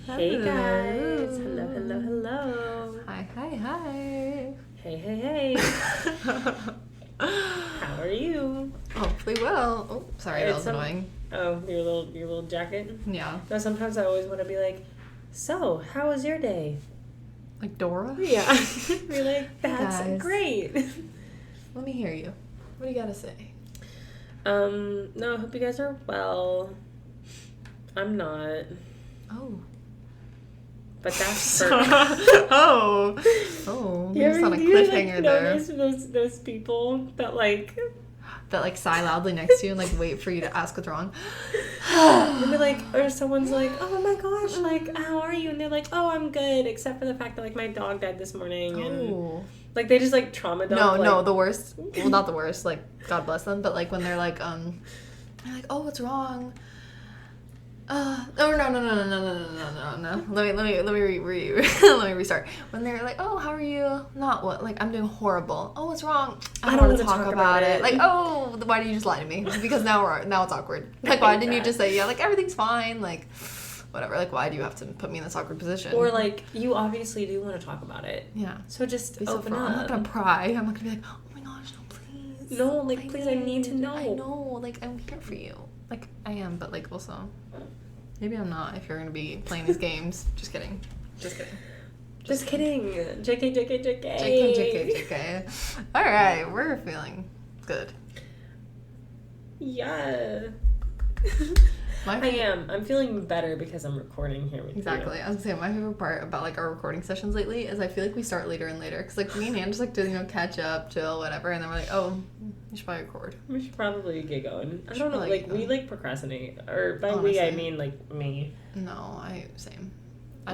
Hey guys. Hello, hello, hello. Hi. Hey, hey, hey. How are you? Hopefully well. Oh, sorry, that was annoying. Oh, your little jacket? Yeah. No, sometimes I always want to be like, so, how was your day? Like Dora? Yeah. Be like, that's Guys. great. Let me hear you. What do you gotta say? No, I hope you guys are well. I'm not. Oh. But that's for... Oh, there's not a cliffhanger there. Those people that That sigh loudly next to you and wait for you to ask what's wrong. and be like, or someone's like, oh my gosh, how are you? And they're like, oh, I'm good, except for the fact that my dog died this morning, and they just trauma dump. No, the worst. Well, not the worst. God bless them. But when they're oh, what's wrong? No. Let me restart. When they're like, oh, how are you? Not what? I'm doing horrible. Oh, what's wrong? I don't want to talk about it. Oh, why did you just lie to me? Because now it's awkward. Why didn't you just say, yeah, everything's fine? Whatever. Why do you have to put me in this awkward position? Or you obviously do want to talk about it. Yeah. So just open up. I'm not gonna pry. I'm not gonna be like, oh my gosh, no, please. No, please, I need to know. I know. I'm here for you. I am, but also. Maybe I'm not if you're going to be playing these games. Just kidding. Just kidding. JK. JK. All right, we're feeling good. Yeah. I am. I'm feeling better because I'm recording here with you. Exactly. I was going to say, my favorite part about, our recording sessions lately is I feel like we start later and later. Because, me and Ann just, do, catch up, chill, whatever. And then we're oh, we should probably record. We should probably get going. I don't know. We, procrastinate. Or by honestly. we, I mean, me. No, same.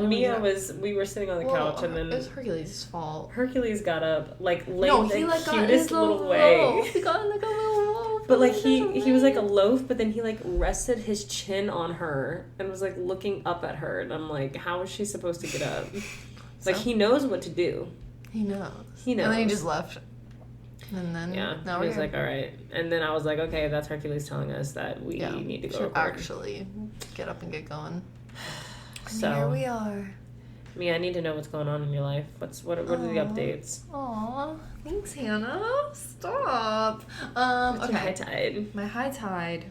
We were sitting on the couch and then... It was Hercules' fault. Hercules got up, late no, the he, cutest little way. He got, a little loaf. But, he was, a loaf, but then he, rested his chin on her and was, looking up at her. And I'm like, how is she supposed to get up? He knows what to do. He knows. And then he just left. And then... Yeah, he was all right. And then I was like, okay, that's Hercules telling us that we need to go record. Actually get up and get going. So here we are. Mia, I need to know what's going on in your life. What are the updates? Aw, thanks, Hannah. Stop. What's okay. your high tide? My high tide.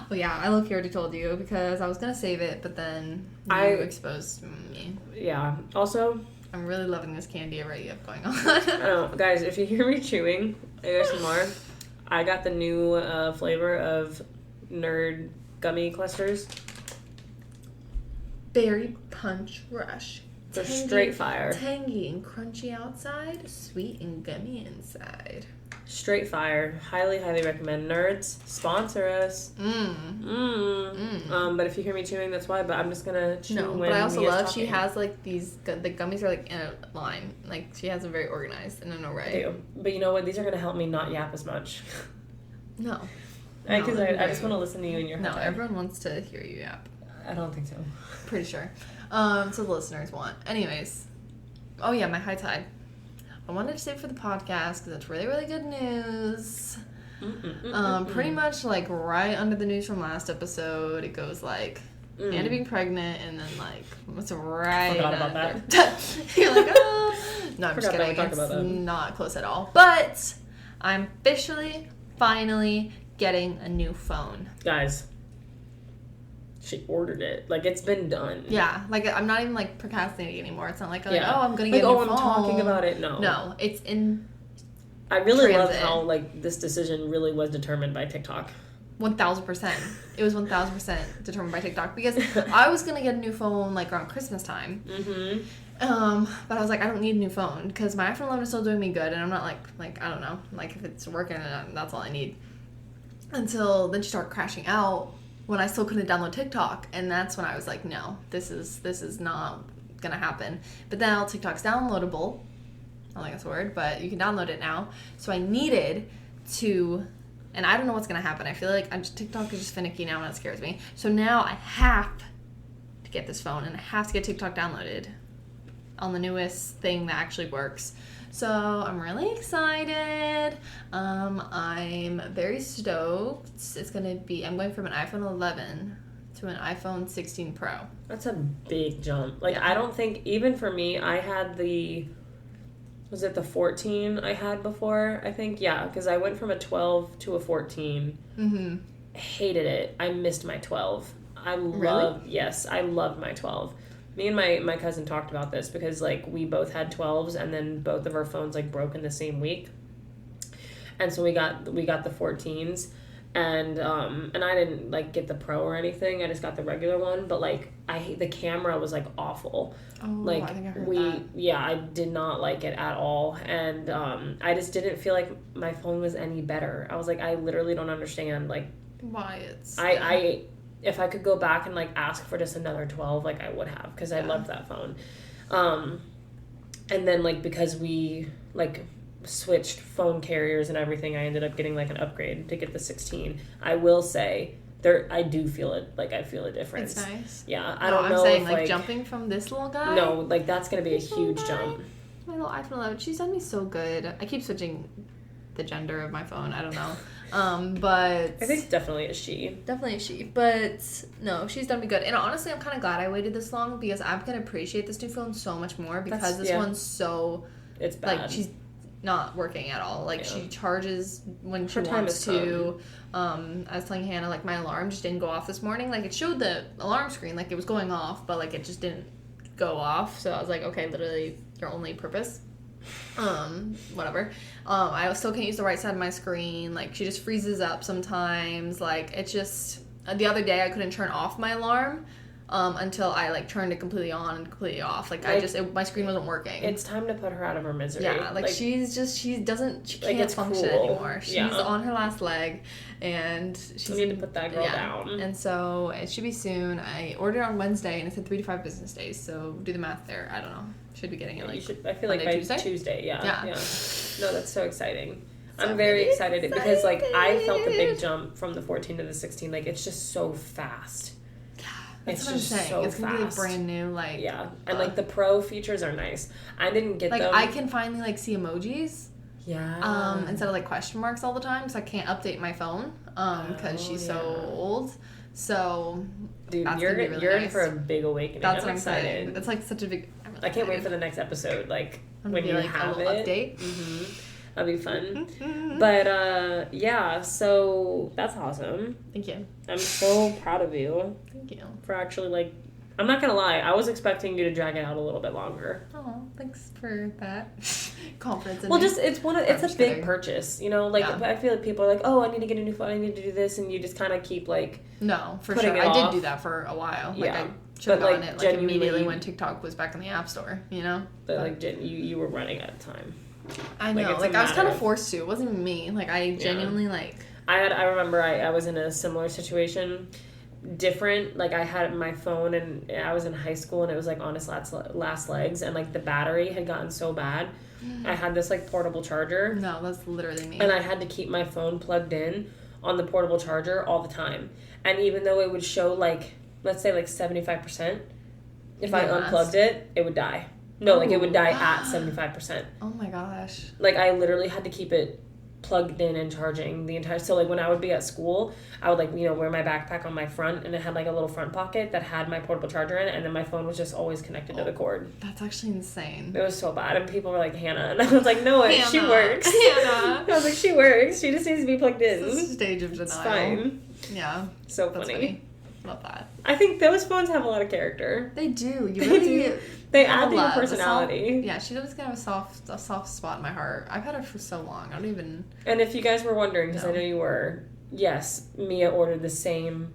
Oh yeah, I look already told you because I was gonna save it, but then you exposed me. Yeah. Also, I'm really loving this candy array you have going on. Guys, if you hear me chewing ASMR, I got the new flavor of Nerd gummy clusters. Berry Punch Rush. They're straight fire. Tangy and crunchy outside, sweet and gummy inside. Straight fire. Highly, highly recommend. Nerds, sponsor us. But if you hear me chewing, that's why. But I'm just gonna chew. No, but I also love she has the gummies are in a line. She has them very organized in an array. I do. But you know what? These are gonna help me not yap as much. No. Because I just want to listen to you in your head. No, everyone wants to hear you yap. I don't think so. Pretty sure. So the listeners want. Anyways. Oh yeah, my high tide. I wanted to save it for the podcast because it's really, really good news. Pretty much right under the news from last episode, it goes Anna being pregnant and then what's right Forgot under. about that. You're oh. No, I'm just kidding. It's not close at all. But I'm finally getting a new phone. Guys. She ordered it. It's been done. Yeah. I'm not even, procrastinating anymore. It's not oh, I'm going to get a new phone. I'm talking about it. No. No. It's in I really love how, this decision really was determined by TikTok. 1,000%. It was 1,000% determined by TikTok. Because I was going to get a new phone, around Christmas time. Mm-hmm. But I was I don't need a new phone. Because my iPhone 11 is still doing me good. And I'm not, I don't know. If it's working, that's all I need. Until then she started crashing out. When I still couldn't download TikTok, and that's when I was no, this is not gonna happen. But now TikTok's downloadable. I don't think that's a word, but you can download it now. So I needed to, and I don't know what's gonna happen. I feel TikTok is just finicky now, and it scares me. So now I have to get this phone, and I have to get TikTok downloaded on the newest thing that actually works. So I'm really excited. I'm very stoked. I'm going from an iPhone 11 to an iPhone 16 Pro. That's a big jump. Like, I don't think, even for me, I had was it the 14 I had before? I think, yeah, because I went from a 12 to a 14. Mm-hmm. Hated it. I missed my 12. I loved my 12. Me and my cousin talked about this because, like, we both had 12s and then both of our phones, like, broke in the same week. And so we got the 14s. And I didn't, like, get the Pro or anything. I just got the regular one. But, like, the camera was, like, awful. Oh, like, I think I heard that. Yeah, I did not like it at all. And I just didn't feel like my phone was any better. I was like, I literally don't understand, like, why it's... I if I could go back and, like, ask for just another 12, like, I would have. Because I loved that phone. And then, like, because we, like... switched phone carriers and everything, I ended up getting like an upgrade to get the 16. I will say I do feel it, like I feel a difference. It's nice. Yeah, I don't know. I'm saying, like, jumping from this little guy. No, like that's gonna be a huge jump. My little iPhone 11. She's done me so good. I keep switching the gender of my phone. I don't know. But I think it's definitely a she. Definitely a she. But no, she's done me good. And honestly, I'm kind of glad I waited this long because I'm gonna appreciate this new phone so much more because this one's so. It's bad. Like she's not working at all. Like she charges when she wants to. I was telling Hannah, like, my alarm just didn't go off this morning. Like, it showed the alarm screen like it was going off, but like it just didn't go off. So I was like, okay, literally your only purpose. Whatever. I still can't use the right side of my screen. Like, she just freezes up sometimes. Like, it's just the other day I couldn't turn off my alarm. Until I, like, turned it completely on and completely off. Like my screen wasn't working. It's time to put her out of her misery. Yeah, like she can't function anymore. She's on her last leg, and you need to put that girl down. And so it should be soon. I ordered on Wednesday, and it said 3 to 5 business days. So do the math there. I don't know. Should be getting it like. I feel Monday, like by Tuesday. Yeah. No, that's so exciting. I'm very excited because, like, I felt the big jump from the 14 to the 16. Like, it's just so fast. That's what I'm saying. So it's gonna be like brand new, like and like the Pro features are nice. I didn't get like them. I can finally like see emojis. Yeah. Instead of like question marks all the time, so I can't update my phone. Because she's so old. So, dude, that's you're really in nice. for a big awakening. That's I'm what I'm excited. saying. It's like such a big. I can't wait for the next episode. Like when you like have a little it. Update. Mm-hmm. That'll be fun. But yeah, so that's awesome. Thank you. I'm so proud of you. Thank you for actually like. I'm not gonna lie. I was expecting you to drag it out a little bit longer. Oh, thanks for that confidence. Well, just it's a big purchase, you know. Like I feel like people are like, oh, I need to get a new phone. I need to do this, and you just kind of keep like. No, for sure. I did do that for a while. Like I should have gotten it like immediately when TikTok was back in the App Store. You know. But like, you were running out of time. I know. Like I was kind of forced to. It wasn't even me. Like I genuinely like. I remember I was in a similar situation. Different, like I had my phone and I was in high school and it was like on its last legs and like the battery had gotten so bad. I had this like portable charger. No, that's literally me. And I had to keep my phone plugged in on the portable charger all the time. And even though it would show like, let's say like 75%, if I unplugged it, it would die. No, like it would die at 75%. Oh my gosh. Like I literally had to keep it plugged in and charging the entire. So like when I would be at school, I would like, you know, wear my backpack on my front and it had like a little front pocket that had my portable charger in it, and then my phone was just always connected to the cord. That's actually insane. It was so bad, and people were like, Hannah, and I was like, no, she works. Hannah. I was like, she works. She just needs to be plugged in. It's a stage of denial. It's fine. Yeah. So funny. Love that. I think those phones have a lot of character. They do. You really do. They add to your personality. Yeah, she does kind of a soft spot in my heart. I've had her for so long. I don't even. And if you guys were wondering, because I know you were, yes, Mia ordered the same.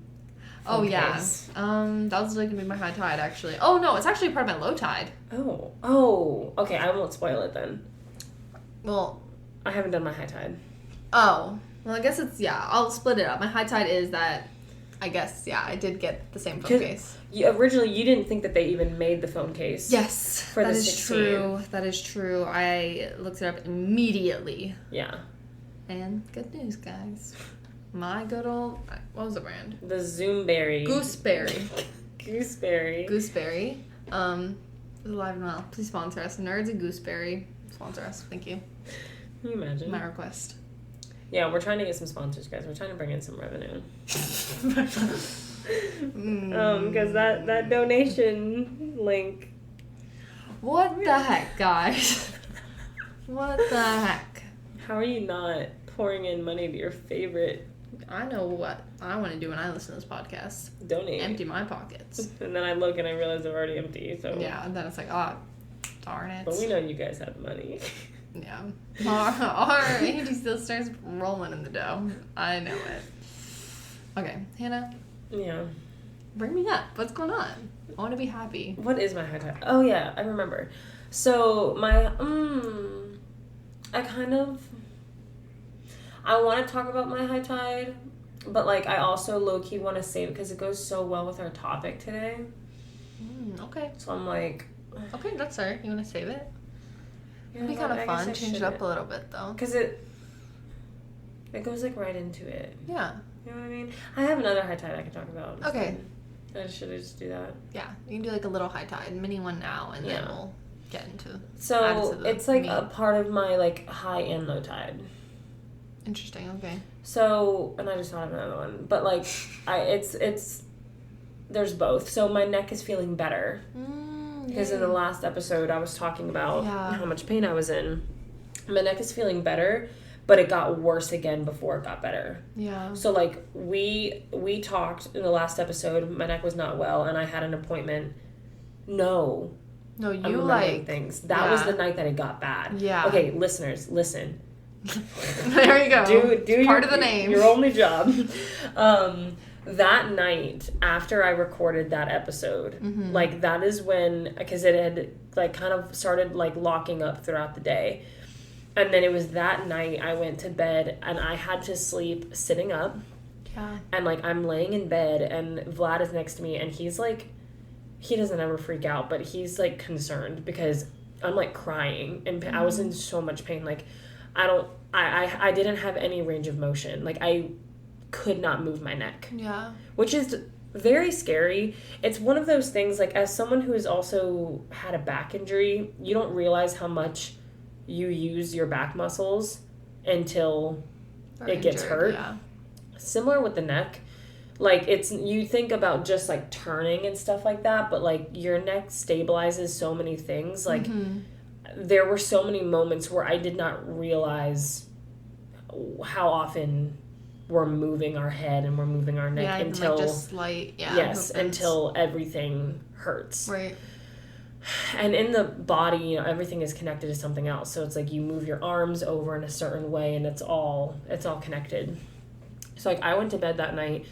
Oh yeah. That was like gonna be my high tide actually. Oh no, it's actually part of my low tide. Oh. Okay, I won't spoil it then. Well, I haven't done my high tide. Oh, well, I guess I'll split it up. My high tide is that. I guess, I did get the same phone case. Originally, you didn't think that they even made the phone case. Yes, for that the is 16. true. That is true. I looked it up immediately. Yeah. And good news, guys. My good old... What was the brand? The Zoomberry. Gooseberry. Gooseberry. Is alive and well. Please sponsor us. Nerds and Gooseberry. Sponsor us. Thank you. Can you imagine? My request. Yeah, we're trying to get some sponsors, guys. We're trying to bring in some revenue. Because that donation link. What the heck, guys? What the heck? How are you not pouring in money to your favorite? I know what I want to do when I listen to this podcast. Donate. Empty my pockets. And then I look and I realize they're already empty. So yeah, and then it's like, oh, darn it. But we know you guys have money. Yeah. Our ATC still starts rolling in the dough. I know it. Okay, Hannah. Yeah. Bring me up. What's going on? I want to be happy. What is my high tide? Oh, yeah, I remember. So, I want to talk about my high tide, but, like, I also low-key want to save it because it goes so well with our topic today. Okay. So I'm like... Okay, that's fair. You want to save it? Yeah, It'd be kind of fun. Change it up a little bit, though. Because it goes, like, right into it. Yeah. You know what I mean? I have another high tide I can talk about. Okay. Should I just do that? Yeah. You can do, like, a little high tide, mini one now, and then we'll get into... So, it's, like, a part of my, like, high and low tide. Interesting, okay. So, and I just thought of another one. But, like, it's... There's both. So, my neck is feeling better. Because in the last episode, I was talking about how much pain I was in. My neck is feeling better, but it got worse again before it got better. Yeah. So, like, we talked in the last episode. My neck was not well, and I had an appointment. No, you like things. That was the night that it got bad. Yeah. Okay, listeners, listen. There you go. Do part of the name. Your only job. That night after I recorded that episode, like, that is when, because it had, like, kind of started, like, locking up throughout the day. And then it was that night I went to bed and I had to sleep sitting up. Yeah. And, like, I'm laying in bed and Vlad is next to me and he's, like, he doesn't ever freak out, but he's, like, concerned because I'm, like, crying and I was in so much pain. Like, I didn't have any range of motion. Like, I could not move my neck. Yeah. Which is very scary. It's one of those things, like, as someone who has also had a back injury, you don't realize how much you use your back muscles until it gets hurt. Yeah. Similar with the neck. Like, it's, you think about just, like, turning and stuff like that, but, like, your neck stabilizes so many things. Like, there were so many moments where I did not realize how often we're moving our head and we're moving our neck until, like, just slight, yes, movements. Until everything hurts. Right. And in the body, you know, everything is connected to something else. So it's like you move your arms over in a certain way, and it's all connected. So, like, I went to bed that night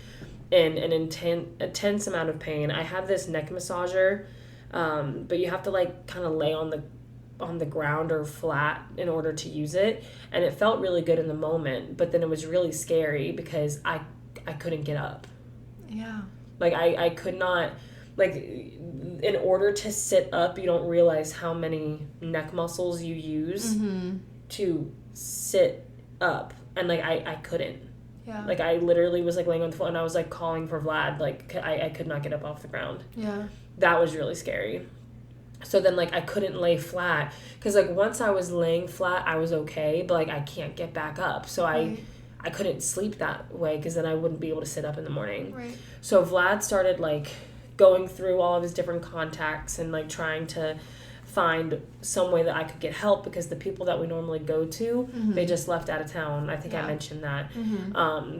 in an intense amount of pain. I have this neck massager, but you have to, like, kind of lay on the ground or flat in order to use it, and it felt really good in the moment, but then it was really scary because I couldn't get up. Yeah. Like, I could not, like, in order to sit up, you don't realize how many neck muscles you use to sit up, and, like, I couldn't. Yeah. Like, I literally was, like, laying on the floor and I was, like, calling for Vlad. Like, I could not get up off the ground. Yeah. That was really scary. So then, like, I couldn't lay flat. Because, like, once I was laying flat, I was okay. But, like, I can't get back up. So I couldn't sleep that way because then I wouldn't be able to sit up in the morning. Right. So Vlad started, like, going through all of his different contacts and, like, trying to find some way that I could get help because the people that we normally go to, they just left out of town. I think I mentioned that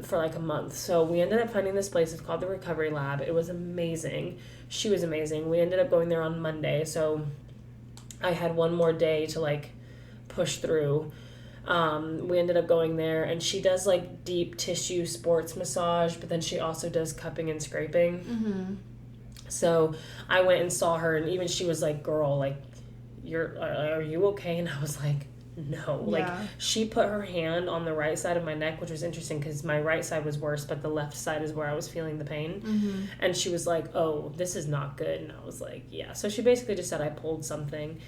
for, like, a month. So we ended up finding this place. It's called the Recovery Lab. It was amazing. She was amazing. We ended up going there on Monday. So I had one more day to, like, push through. We ended up going there, and she does, like, deep tissue sports massage, but then she also does cupping and scraping. So I went and saw her, and even she was like, girl, like, are you okay? And I was like, no. Like, she put her hand on the right side of my neck, which was interesting because my right side was worse, but the left side is where I was feeling the pain. And she was like, oh, this is not good. And I was like, yeah. So she basically just said I pulled something.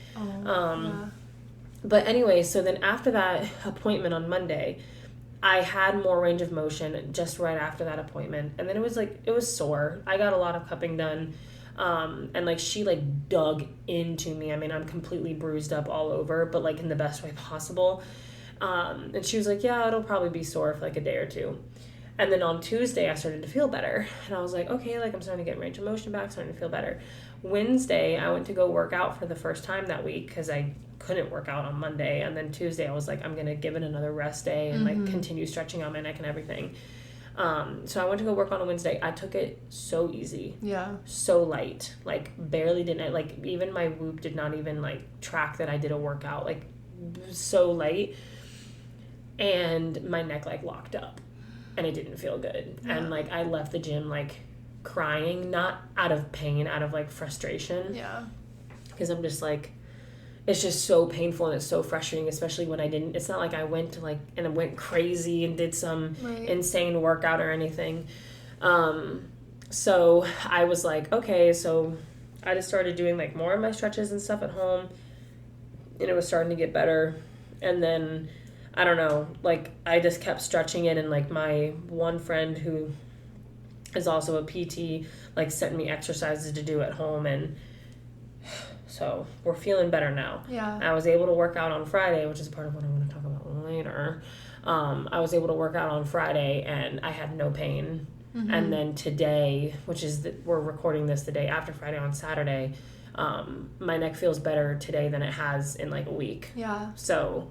But anyway, so then after that appointment on Monday, I had more range of motion just right after that appointment. And then it was sore. I got a lot of cupping done. And, like, she, like, dug into me. I mean, I'm completely bruised up all over, but, like, in the best way possible. And she was like, yeah, it'll probably be sore for, like, a day or two. And then on Tuesday, I started to feel better. And I was like, okay, like I'm starting to get range of motion back, starting to feel better. Wednesday, I went to go work out for the first time that week because I couldn't work out on Monday. And then Tuesday, I was like, I'm going to give it another rest day and like continue stretching out my neck and everything. So I went to go work on a Wednesday. I took it so easy. Yeah. So light. Like barely didn't, like even my Whoop did not even like track that I did a workout. Like so light. And my neck like locked up. And it didn't feel good. Yeah. And like I left the gym like crying, not out of pain, out of like frustration. Yeah. Because I'm just like, it's just so painful and it's so frustrating, especially when I didn't, it's not like I went to like, and I went crazy and did some insane workout or anything. So I was like, okay, so I just started doing like more of my stretches and stuff at home, and it was starting to get better. And then, I don't know, like I just kept stretching it, and like my one friend who is also a PT, like sent me exercises to do at home, and so we're feeling better now. Yeah. I was able to work out on Friday, which is part of what I want to talk about later. I was able to work out on Friday, and I had no pain. Mm-hmm. And then today, which is, we're recording this the day after Friday, on Saturday, my neck feels better today than it has in like a week. Yeah. So,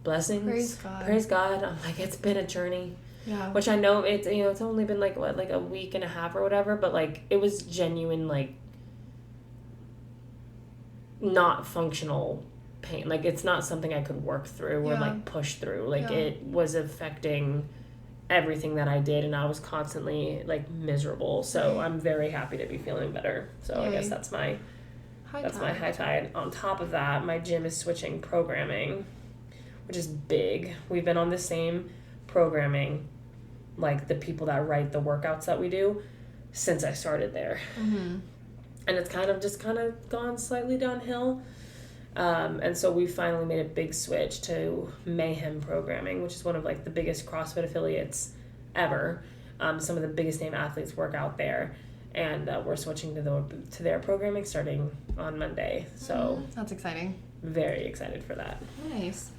blessings. Praise God. Praise God. I'm like, it's been a journey. Yeah. Which I know it's, you know, it's only been like, what, like a week and a half or whatever, but like, it was genuine, like, not functional pain. Like it's not something I could work through or like push through. Like it was affecting everything that I did, and I was constantly like miserable. So I'm very happy to be feeling better. So I guess that's my high tide. On top of that, my gym is switching programming, which is big. We've been on the same programming, like the people that write the workouts that we do, since I started there. Mm-hmm. And it's kind of gone slightly downhill. And so we finally made a big switch to Mayhem programming, which is one of like the biggest CrossFit affiliates ever. Some of the biggest name athletes work out there. And we're switching to their programming starting on Monday. So that's exciting. Very excited for that. Nice.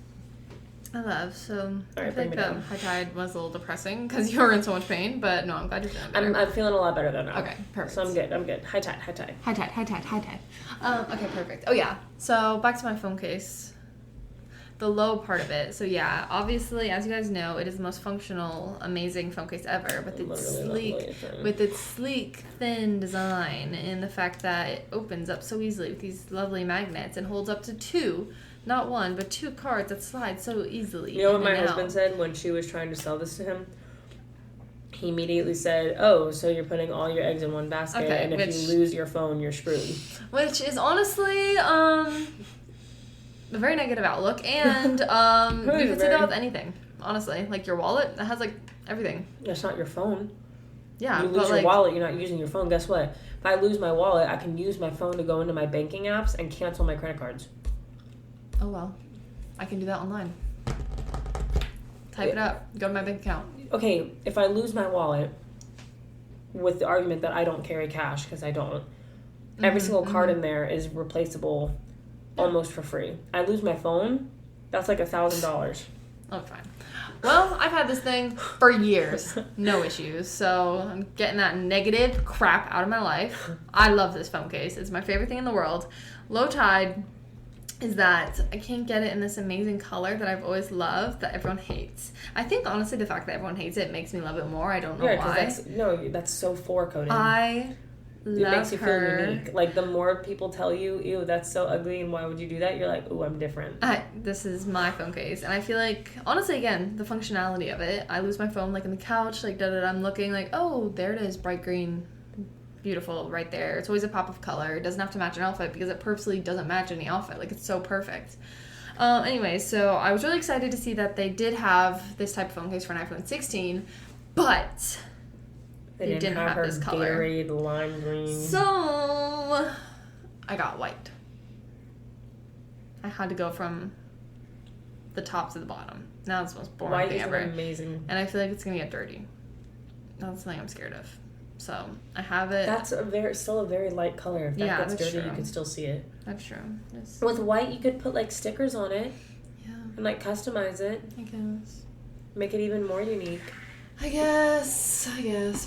I love. So right, I think high tide was a little depressing because you were in so much pain, but no, I'm glad you're feeling better. I'm feeling a lot better though now. Okay, perfect. So I'm good. High tide. Okay, perfect. Oh yeah. So back to my phone case. The low part of it. So yeah, obviously, as you guys know, it is the most functional, amazing phone case ever. With its sleek, thin design, and the fact that it opens up so easily with these lovely magnets and holds up to two. Not one, but two cards that slide so easily. You know what my husband said when she was trying to sell this to him? He immediately said, oh, so you're putting all your eggs in one basket, and if you lose your phone, you're screwed. Which is honestly a very negative outlook, and you can say that with anything, honestly. Like your wallet, that has like everything. That's not your phone. Yeah, you lose your wallet, you're not using your phone. Guess what? If I lose my wallet, I can use my phone to go into my banking apps and cancel my credit cards. Oh, well. I can do that online. Type it up. Go to my bank account. Okay, if I lose my wallet, with the argument that I don't carry cash, because I don't, every single card in there is replaceable almost for free. I lose my phone, that's like $1,000. Oh, fine. Well, I've had this thing for years. No issues. So I'm getting that negative crap out of my life. I love this phone case. It's my favorite thing in the world. Low tide is that I can't get it in this amazing color that I've always loved that everyone hates. I think, honestly, the fact that everyone hates it makes me love it more. I don't know why. That's so four-coded. I love her. It makes you feel unique. Like, the more people tell you, ew, that's so ugly, and why would you do that? You're like, ooh, I'm different. This is my phone case. And I feel like, honestly, again, the functionality of it. I lose my phone, like, in the couch, like, I'm looking, like, oh, there it is, bright green. Beautiful right there. It's always a pop of color. It doesn't have to match an outfit because it purposely doesn't match any outfit. Like, it's so perfect. Anyway, so I was really excited to see that they did have this type of phone case for an iPhone 16, but they didn't have this color. Gatorade lime green. So I got white. I had to go from the top to the bottom. Now it's the most boring thing ever. White is amazing. And I feel like it's gonna get dirty. That's something I'm scared of. So I have it. That's still a very light color. If that gets dirty, you can still see it. That's true. With white, you could put like stickers on it. Yeah. And like customize it. I guess. Make it even more unique. I guess.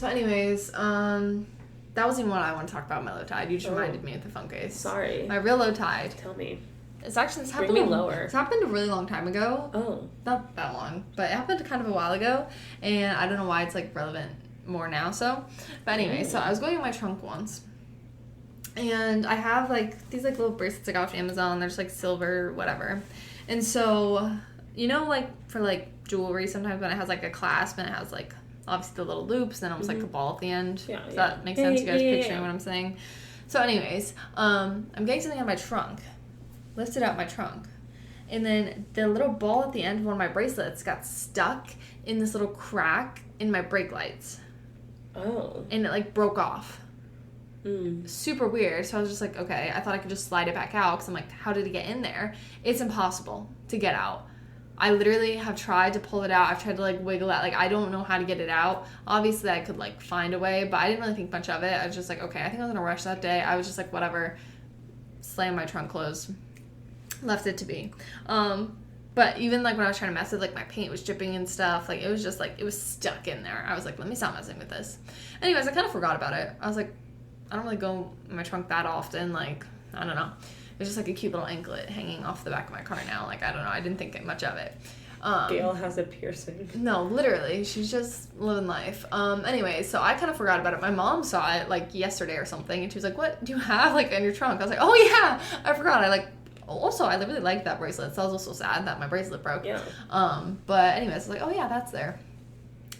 But anyways, that wasn't even what I want to talk about, my low tide. You just reminded me of the phone case. Sorry. My real low tide. Tell me. It's actually, Bring me lower. It's happened a really long time ago. Oh. Not that long, but it happened kind of a while ago, and I don't know why it's, like, relevant more now, so. But anyway, so I was going in my trunk once, and I have, like, these, like, little bracelets I got off Amazon. They're just, like, silver, whatever. And so, you know, like, for, like, jewelry, sometimes when it has, like, a clasp and it has, like, obviously the little loops, and then almost like a ball at the end. Yeah, Does that make sense? You guys picturing what I'm saying? So anyways, I'm getting something out of my trunk. Lifted out my trunk. And then the little ball at the end of one of my bracelets got stuck in this little crack in my brake lights. Oh. And it, like, broke off. Super weird. So I was just like, okay, I thought I could just slide it back out, because I'm like, how did it get in there? It's impossible to get out. I literally have tried to pull it out. I've tried to, like, wiggle it. Like, I don't know how to get it out. Obviously, I could, like, find a way, but I didn't really think much of it. I was just like, okay, I think I was in a rush that day. I was just like, whatever. Slammed my trunk closed. Left it to be. But even, like, when I was trying to mess with, like, my paint was dripping and stuff. Like, it was just, like, it was stuck in there. I was like, let me stop messing with this. Anyways, I kind of forgot about it. I was like, I don't really go in my trunk that often. Like, I don't know. It's just like a cute little anklet hanging off the back of my car now. Like, I don't know. I didn't think much of it. Gail has a piercing. No, literally. She's just living life. Anyway, so I kind of forgot about it. My mom saw it, like, yesterday or something, and she was like, what do you have, like, in your trunk? I was like, oh, yeah, I forgot. Also, I really liked that bracelet, so I was also sad that my bracelet broke. Yeah. But anyways, I was like, oh, yeah, that's there.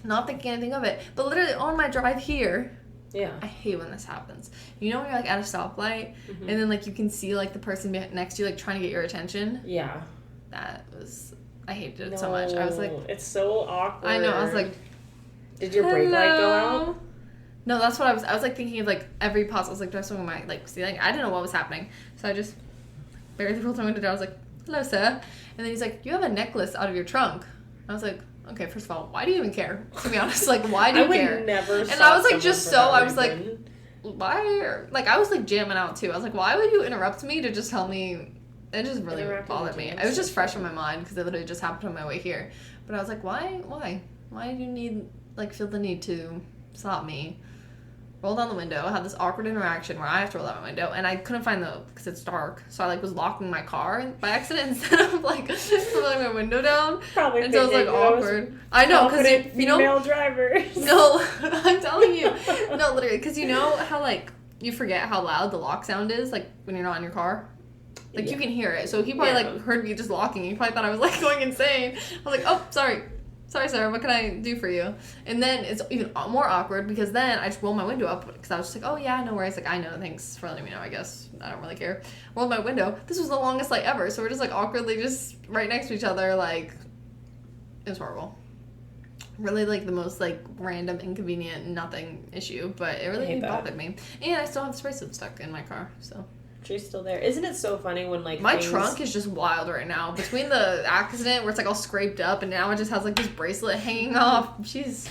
Not thinking anything of it. But literally on my drive here... Yeah. I hate when this happens. You know when you're, like, at a stoplight, and then, like, you can see, like, the person next to you, like, trying to get your attention? Yeah. That was... I hated it so much. I was like... It's so awkward. I know. I was like... Did your brake light go out? No, that's what I was... I was, like, thinking of, like, every possible... I was, like, do I swing my, like, ceiling? I didn't know what was happening. So I just barely rolled my window down. I was like, hello, sir. And then he's like, you have a necklace out of your trunk. I was like... Okay, first of all, why do you even care? To be honest, like, why do you care? I would never. And I was like, just so I was like, why? Like, I was like jamming out too. I was like, why would you interrupt me to just tell me? It just really bothered me. It was just fresh in my mind because it literally just happened on my way here. But I was like, why? Why do you need, like, feel the need to stop me? Roll down the window, had this awkward interaction where I have to roll down my window, and I couldn't find because it's dark, so I, like, was locking my car by accident instead of, like, rolling my window down. Probably. And so it was, like, awkward. I know, because, you know. Female drivers. No, I'm telling you. No, literally, because you know how, like, you forget how loud the lock sound is, like, when you're not in your car? Like, you can hear it. So he probably, like, heard me just locking. He probably thought I was, like, going insane. I was like, oh, sorry, sir, what can I do for you? And then it's even more awkward because then I just roll my window up because I was just like, oh, yeah, no worries. Like, I know. Thanks for letting me know, I guess. I don't really care. Rolled my window. This was the longest light ever. So we're just, like, awkwardly just right next to each other. Like, it was horrible. Really, like, the most, like, random, inconvenient, nothing issue. But it really bothered me. And I still have the bracelet stuck in my car, so... She's still there. Isn't it so funny when, like, my trunk is just wild right now. Between the accident where it's, like, all scraped up and now it just has, like, this bracelet hanging off. She's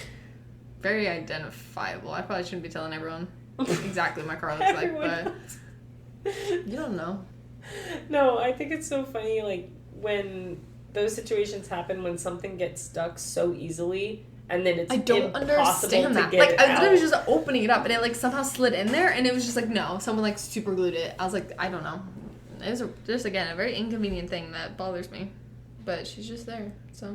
very identifiable. I probably shouldn't be telling everyone exactly what my car looks like, but you don't know. No, I think it's so funny, like, when those situations happen when something gets stuck so easily... And then it's impossible to get it out. I don't understand that. Like, I literally was just opening it up, and it, like, somehow slid in there, and it was just like, no. Someone, like, super glued it. I was like, I don't know. It was just, again, a very inconvenient thing that bothers me. But she's just there, so.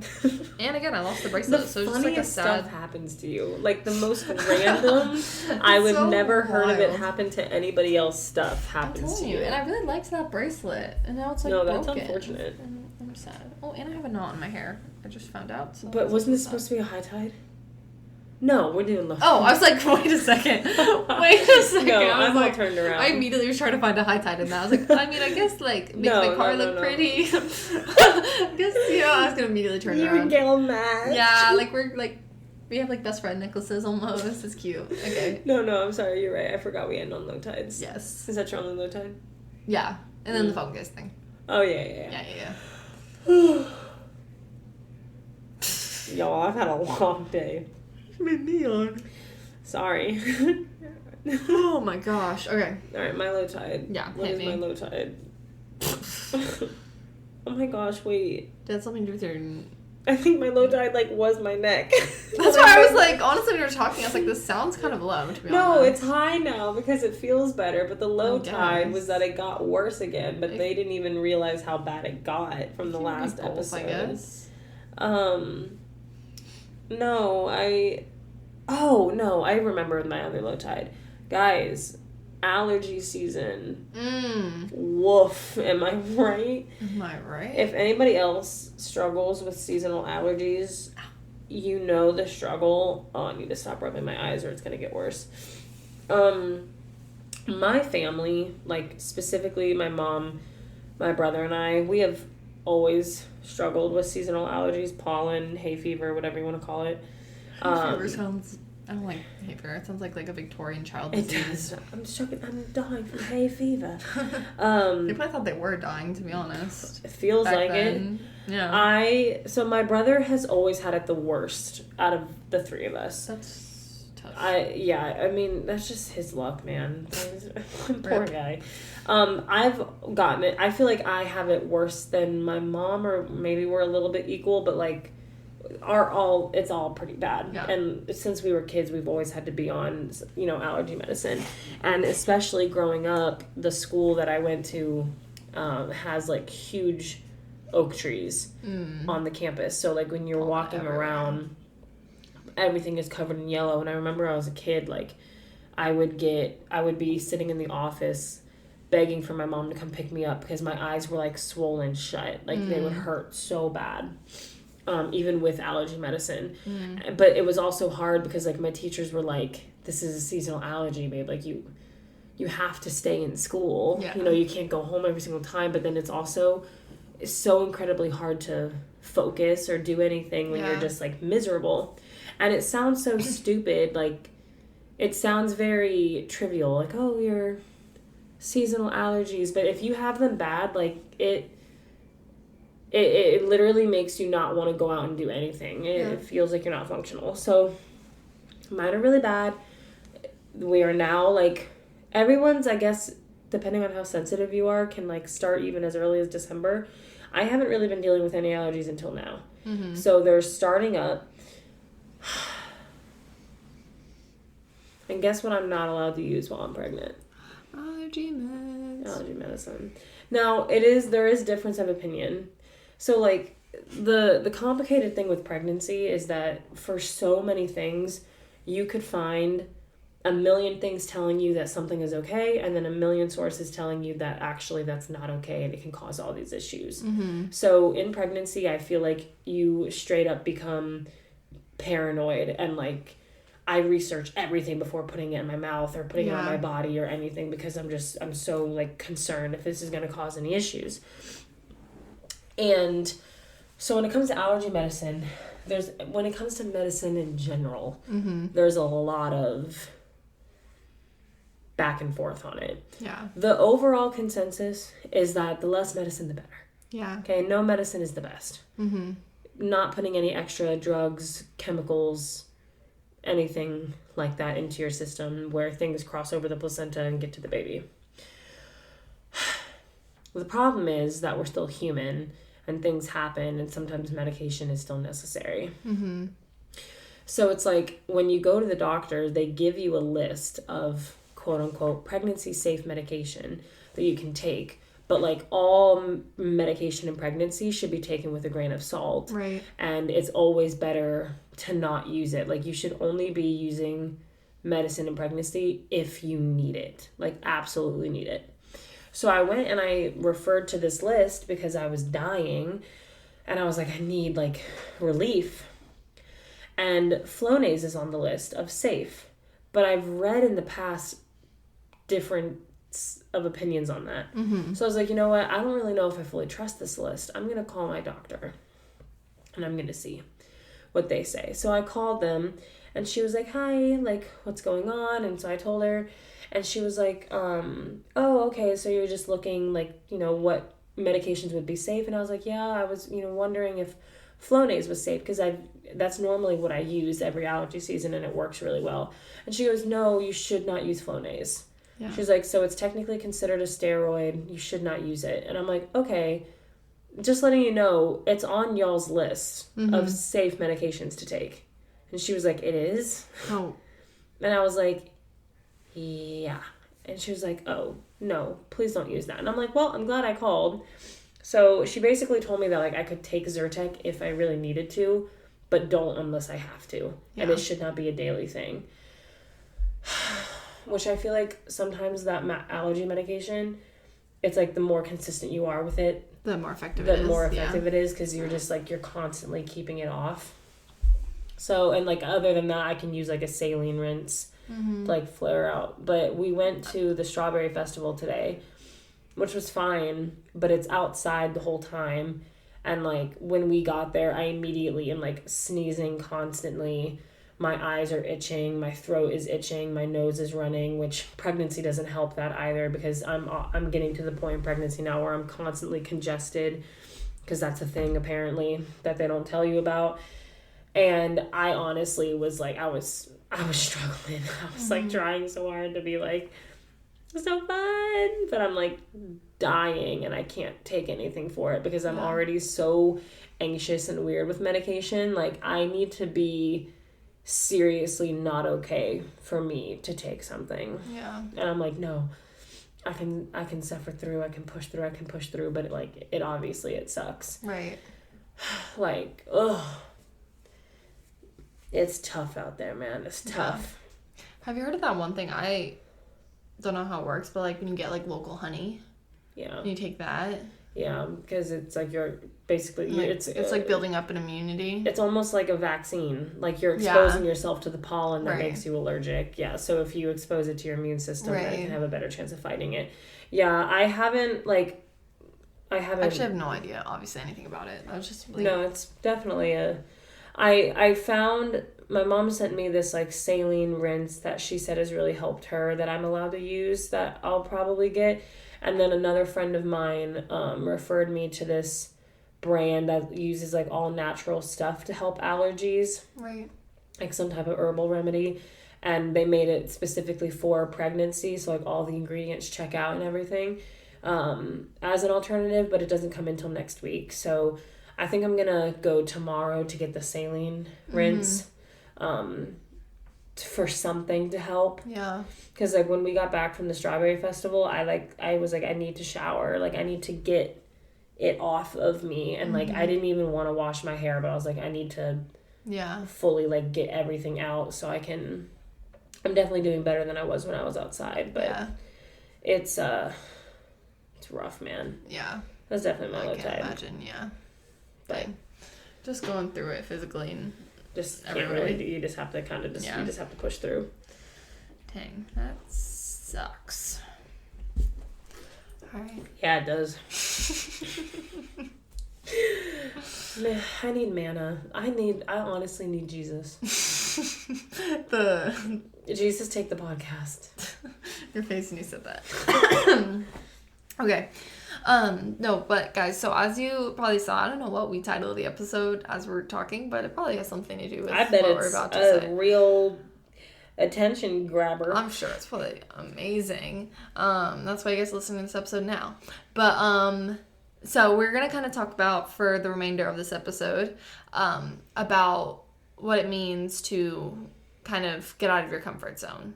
And, again, I lost the bracelet, so it's just, like, a sad... stuff happens to you. Like, the most random, I would so never heard of it happen to anybody else stuff happens to you. And I really liked that bracelet, and now it's, like, broken. No, that's unfortunate. And I'm sad. Oh, and I have a knot in my hair. I just found out. So but wasn't this supposed to be a high tide? No, we're doing low. Oh, I was like, wait a second. No, I was like, turned around. I immediately was trying to find a high tide in that. I was like, I mean, I guess, like, make my car look pretty. I guess, you know, I was going to immediately turn around. You and Gail match. Yeah, like, we have, like, best friend necklaces almost. It's cute. Okay. No, I'm sorry. You're right. I forgot we end on low tides. Yes. Is that your only low tide? Yeah. And then the phone case thing. Oh, yeah. Y'all, I've had a long day. Made me on. Sorry. Oh my gosh. Okay. Alright, my low tide. Yeah, what is my low tide? Oh my gosh, wait. Did it have something to do with your I think my low tide, like, was my neck. That's why I was like, honestly, when you were talking, I was like, this sounds kind of low, to be honest. No, it's high now because it feels better, but the low tide was that it got worse again, but they didn't even realize how bad it got from the last episode. I guess. No, I remember my other low tide. Guys, allergy season. Woof. Am I right? Am I right? If anybody else struggles with seasonal allergies, you know the struggle. Oh, I need to stop rubbing my eyes or it's going to get worse. My family, like specifically my mom, my brother, and I, we have always struggled with seasonal allergies, pollen, hay fever, whatever you want to call it. Hay fever sounds... I don't like hay fever. It sounds like a Victorian child disease. It does. I'm dying from hay fever. They probably thought they were dying, to be honest. It feels like then. It. Yeah. So my brother has always had it the worst out of the three of us. That's tough. I mean, that's just his luck, man. Poor guy. I've gotten it. I feel like I have it worse than my mom, or maybe we're a little bit equal, but like it's all pretty bad. Yeah. And since we were kids, we've always had to be on, allergy medicine. And especially growing up, the school that I went to has like huge oak trees on the campus. So like when you're walking around, everything is covered in yellow. And I remember I was a kid, like I would be sitting in the office begging for my mom to come pick me up because my eyes were like swollen shut. Like they would hurt so bad. Even with allergy medicine. But it was also hard because like my teachers were like, this is a seasonal allergy, babe. Like you have to stay in school. Yeah. You can't go home every single time. But then it's so incredibly hard to focus or do anything when you're just like miserable. And it sounds so stupid. Like it sounds very trivial. Like, oh, you're seasonal allergies. But if you have them bad, like it literally makes you not want to go out and do anything. It feels like you're not functional. So mine are really bad. We are now like everyone's, I guess, depending on how sensitive you are, can like start even as early as December. I haven't really been dealing with any allergies until now. So they're starting up. And guess what I'm not allowed to use while I'm pregnant? Allergy medicine. Now, there is difference of opinion. So, like, the complicated thing with pregnancy is that for so many things, you could find a million things telling you that something is okay, and then a million sources telling you that actually that's not okay, and it can cause all these issues. So, in pregnancy, I feel like you straight up become paranoid, and, like, I research everything before putting it in my mouth or putting it on my body or anything because I'm so, like, concerned if this is going to cause any issues. And so when it comes to allergy medicine, when it comes to medicine in general, there's a lot of back and forth on it. Yeah. The overall consensus is that the less medicine, the better. Yeah. Okay, no medicine is the best. Not putting any extra drugs, chemicals, anything like that into your system where things cross over the placenta and get to the baby. The problem is that we're still human and things happen, and sometimes medication is still necessary. So it's like when you go to the doctor, they give you a list of quote-unquote pregnancy-safe medication that you can take. But like all medication in pregnancy should be taken with a grain of salt. Right. And it's always better to not use it. Like you should only be using medicine in pregnancy if you need it. Like absolutely need it. So I went and I referred to this list because I was dying and I was like, I need like relief. And Flonase is on the list of safe. But I've read in the past different of opinions on that. So I was like, you know what? I don't really know if I fully trust this list. I'm going to call my doctor and I'm going to see what they say. So I called them and she was like, hi, like what's going on? And so I told her and she was like, oh, okay. So you're just looking like, what medications would be safe. And I was like, yeah, I was, wondering if Flonase was safe because that's normally what I use every allergy season and it works really well. And she goes, no, you should not use Flonase. Yeah. She's like, so it's technically considered a steroid. You should not use it. And I'm like, okay, just letting you know, it's on y'all's list Mm-hmm. of safe medications to take. And she was like, it is? Oh. And I was like, yeah. And she was like, oh, no, please don't use that. And I'm like, well, I'm glad I called. So she basically told me that, like, I could take Zyrtec if I really needed to, but don't unless I have to. Yeah. And it should not be a daily thing. Which I feel like sometimes that allergy medication, it's like the more consistent you are with it, the more effective it is, because you're just like, you're constantly keeping it off. So, and like, other than that, I can use like a saline rinse to like flare out. But we went to the Strawberry Festival today, which was fine, but it's outside the whole time. And like, when we got there, I immediately am like sneezing constantly. My eyes are itching, my throat is itching, my nose is running, which pregnancy doesn't help that either, because I'm getting to the point in pregnancy now where I'm constantly congested, because that's a thing apparently that they don't tell you about. And I honestly was like, I was struggling. I was like trying so hard to be like, it's so fun, but I'm like dying and I can't take anything for it because I'm already so anxious and weird with medication. Like, I need to be seriously not okay for me to take something. Yeah. And I'm like, no, I can suffer through, I can push through, but it obviously it sucks. Right. Like, ugh. It's tough out there, man. It's tough. Yeah. Have you heard of that one thing? I don't know how it works, but like when you get like local honey, and you take that. Yeah, because it's like you're basically like, it's like building up an immunity. It's almost like a vaccine. Like you're exposing yourself to the pollen that makes you allergic. Yeah, so if you expose it to your immune system, then it can have a better chance of fighting it. Yeah, I haven't. Actually, I have no idea, obviously, anything about it. I was just like... No, it's definitely I found, my mom sent me this like saline rinse that she said has really helped her that I'm allowed to use, that I'll probably get. And then another friend of mine referred me to this brand that uses like all natural stuff to help allergies. Right. Like some type of herbal remedy. And they made it specifically for pregnancy. So like all the ingredients check out and everything as an alternative, but it doesn't come until next week. So I think I'm going to go tomorrow to get the saline rinse for something to help. Yeah. Because like when we got back from the Strawberry Festival, I was like, I need to shower. Like I need to get it off of me. And like I didn't even want to wash my hair, but I was like, I need to fully like get everything out so I can... I'm definitely doing better than I was when I was outside, but it's rough, man. Yeah. That's definitely my low tide. I can imagine, yeah. But just going through it physically and just can't really do. You just have to kind of you just have to push through. Dang, that sucks. All right. Yeah, it does. I need manna. I honestly need Jesus. Jesus, take the podcast. Your face when you said that. Okay. No, but guys, so as you probably saw, I don't know what we titled the episode as we're talking, but it probably has something to do with what we're about to say. Real attention grabber. I'm sure it's probably amazing. That's why you guys are listening to this episode now. But so we're gonna kind of talk about for the remainder of this episode about what it means to kind of get out of your comfort zone.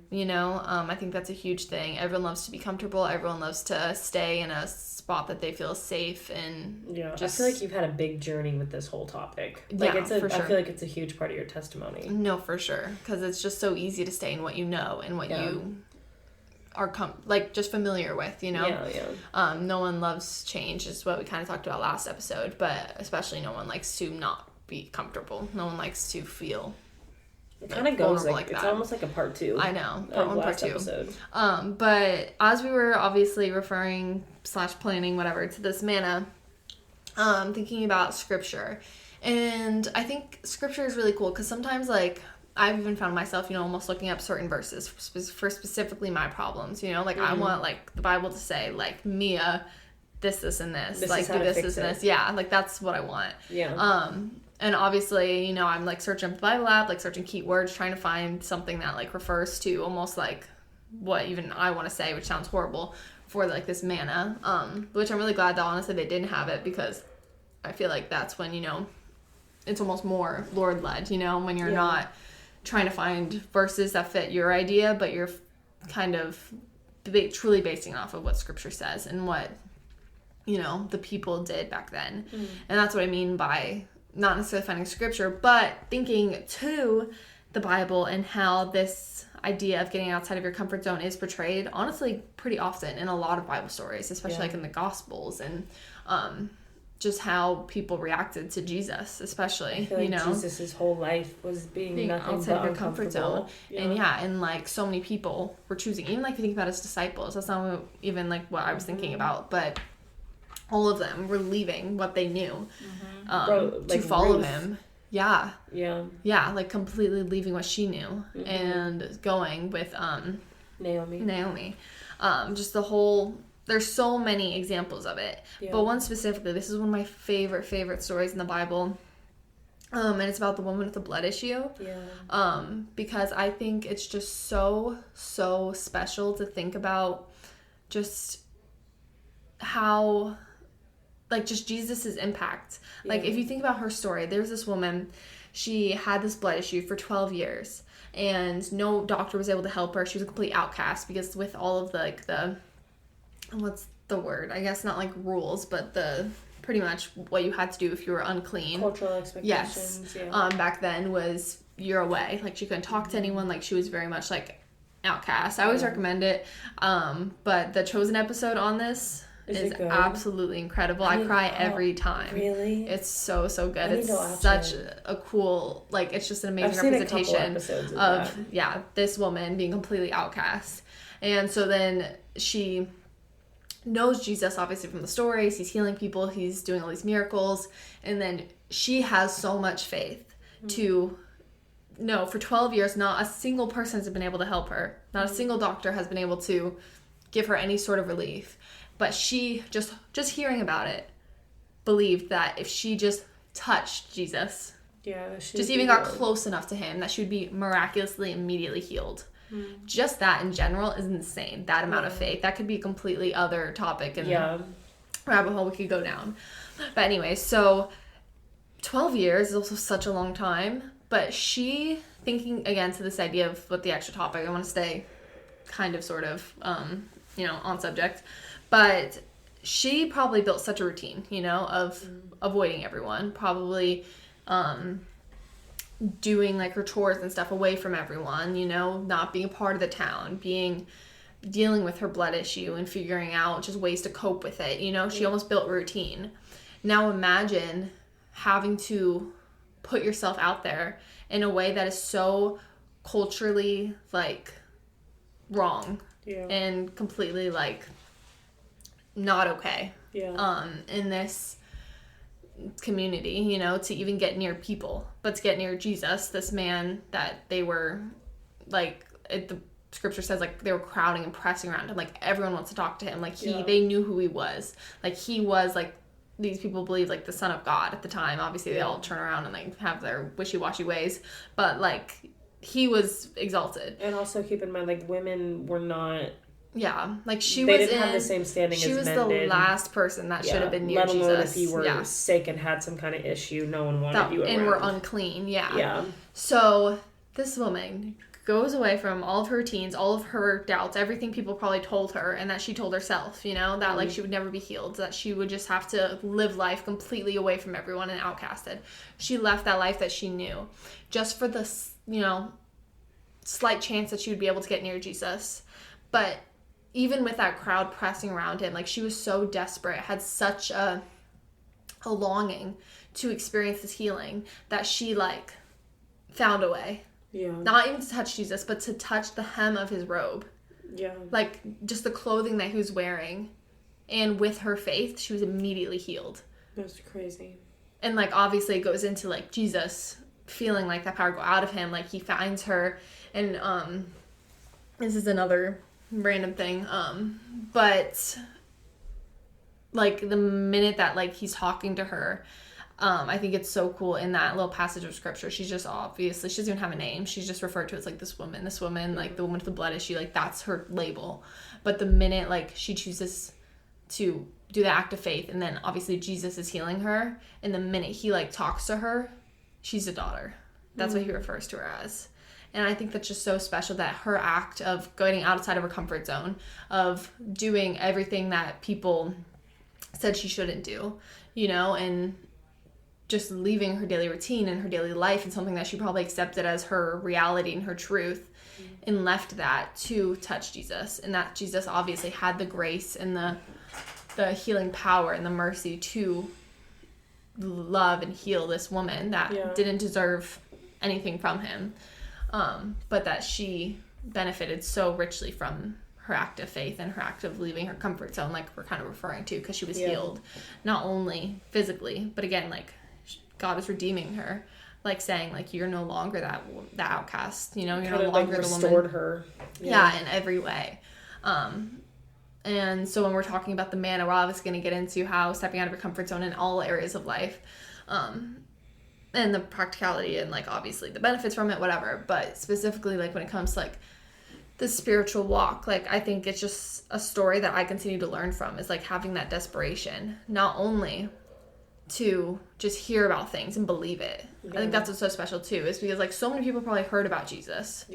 You know, I think that's a huge thing. Everyone loves to be comfortable. Everyone loves to stay in a spot that they feel safe and I feel like you've had a big journey with this whole topic. Like I feel like it's a huge part of your testimony. No, for sure, because it's just so easy to stay in what you know and what you are just familiar with, you know. No one loves change, is what we kind of talked about last episode, but especially no one likes to not be comfortable. No one likes to feel it kind of goes like it's almost like a part 2. I know, part 1, part 2. Episode. But as we were obviously referring / planning whatever to this manna, thinking about scripture, and I think scripture is really cool because sometimes like I've even found myself, you know, almost looking up certain verses for specifically my problems. You know, like I want like the Bible to say like Mia, this and this, like do this and this. Yeah, like that's what I want. Yeah. And obviously, you know, I'm like searching the Bible app, like searching keywords, trying to find something that like refers to almost like what even I want to say, which sounds horrible, for like this manna, which I'm really glad that honestly they didn't have it, because I feel like that's when, it's almost more Lord led, when you're not trying to find verses that fit your idea, but you're kind of truly basing it off of what scripture says and what the people did back then. And that's what I mean by not necessarily finding scripture, but thinking to the Bible and how this idea of getting outside of your comfort zone is portrayed honestly pretty often in a lot of Bible stories, especially like in the Gospels, and just how people reacted to Jesus, especially. I feel like Jesus' whole life was being nothing outside but of your comfort zone. And like so many people were choosing, even like if you think about his disciples, that's not even like what I was thinking about, but all of them were leaving what they knew to follow him. Yeah, like completely leaving what she knew and going with Naomi. Just the whole, there's so many examples of it, but one specifically, this is one of my favorite stories in the Bible, and it's about the woman with the blood issue, because I think it's just so special to think about just how, like, just Jesus's impact. Like, if you think about her story, there's this woman, she had this blood issue for 12 years, and no doctor was able to help her. She was a complete outcast, because with all of the what's the word? I guess not like rules, but the pretty much what you had to do if you were unclean. Cultural expectations. Yes. Back then was you're away. Like, she couldn't talk to anyone. Like, she was very much like outcast. I always recommend it. But the Chosen episode on this is absolutely incredible. I cry every time. Really? It's so good. It's such a cool, like, it's just an amazing representation of this woman being completely outcast. And so then she knows Jesus, obviously, from the stories. He's healing people. He's doing all these miracles. And then she has so much faith to know for 12 years, not a single person has been able to help her. Not a single doctor has been able to give her any sort of relief. But she, just hearing about it, believed that if she just touched Jesus, just even got close enough to him, that she would be miraculously, immediately healed. Just that in general is insane. That amount of faith. That could be a completely other topic and rabbit hole we could go down. But anyway, so 12 years is also such a long time. But she, thinking again to this idea of what the extra topic, I want to stay kind of sort of, on subject. But she probably built such a routine, of avoiding everyone, probably doing like her chores and stuff away from everyone, not being a part of the town, dealing with her blood issue and figuring out just ways to cope with it. She almost built a routine. Now imagine having to put yourself out there in a way that is so culturally like wrong and completely like not okay in this community, to even get near people, but to get near Jesus, this man that they were like, the scripture says, like, they were crowding and pressing around him, like everyone wants to talk to him, like they knew who he was, like he was like, these people believed like the Son of God at the time. Obviously they all turn around and like have their wishy-washy ways, but like he was exalted. And also keep in mind, like, women were not, like they didn't have the same standing as men did. She was the last person that should have been near Jesus. Let alone if you were sick and had some kind of issue, no one wanted you around. And were unclean, So this woman goes away from all of her routines, all of her doubts, everything people probably told her, and that she told herself, that like she would never be healed, that she would just have to live life completely away from everyone and outcasted. She left that life that she knew just for the, slight chance that she would be able to get near Jesus. But even with that crowd pressing around him, like, she was so desperate, had such a longing to experience this healing, that she like found a way. Not even to touch Jesus, but to touch the hem of his robe. Like, just the clothing that he was wearing. And with her faith, she was immediately healed. That's crazy. And like, obviously it goes into like Jesus feeling like that power go out of him. Like, he finds her, and this is another random thing, but like the minute that like he's talking to her, I think it's so cool in that little passage of scripture. She's just obviously, she doesn't even have a name. She's just referred to as like this woman, like the woman with the blood issue, like that's her label. But the minute like she chooses to do the act of faith, and then obviously Jesus is healing her, and the minute he like talks to her, she's a daughter. That's what he refers to her as. And I think that's just so special, that her act of going outside of her comfort zone, of doing everything that people said she shouldn't do, you know, and just leaving her daily routine and her daily life and something that she probably accepted as her reality and her truth, and left that to touch Jesus. And that Jesus obviously had the grace and the healing power and the mercy to love and heal this woman that didn't deserve anything from him, but that she benefited so richly from her act of faith and her act of leaving her comfort zone, like we're kind of referring to, because she was healed not only physically, but again, like God is redeeming her, like saying like you're no longer that outcast, you know, you're no longer the woman. Restored her, in every way. And so when we're talking about the manna, we're obviously going to get into how stepping out of your comfort zone in all areas of life, and the practicality and like obviously the benefits from it, whatever. But specifically like when it comes to like the spiritual walk, like I think it's just a story that I continue to learn from, is like having that desperation, not only to just hear about things and believe it. I think that's what's so special too, is because like so many people probably heard about Jesus,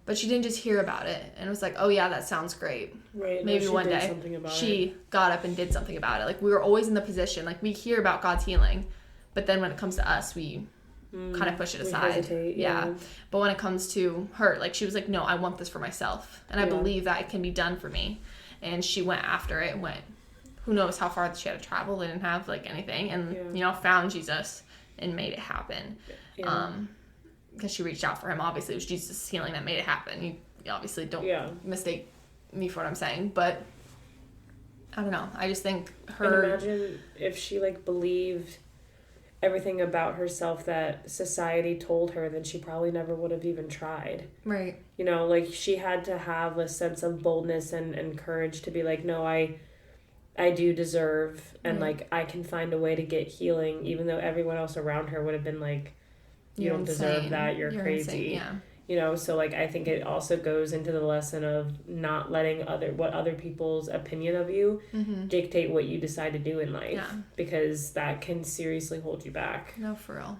but she didn't just hear about it and it was like, oh yeah, that sounds great, right? Maybe one day she got up and did something about it. Like we were always in the position, like we hear about God's healing, but then when it comes to us, we kind of push it aside. Hesitate, but when it comes to her, like she was like, no, I want this for myself, and I believe that it can be done for me. And she went after it, who knows how far she had to travel, they didn't have like anything, and you know, found Jesus and made it happen. Because she reached out for him. Obviously it was Jesus' healing that made it happen. You obviously don't mistake me for what I'm saying, but I don't know, I just think her, and imagine if she like believed everything about herself that society told her, then she probably never would have even tried. Right. You know, like she had to have a sense of boldness and courage to be like, no, I do deserve, and like I can find a way to get healing, even though everyone else around her would have been like, you don't deserve that, you're crazy. Insane, you know, so like I think it also goes into the lesson of not letting other people's opinion of you dictate what you decide to do in life, because that can seriously hold you back. No, for real.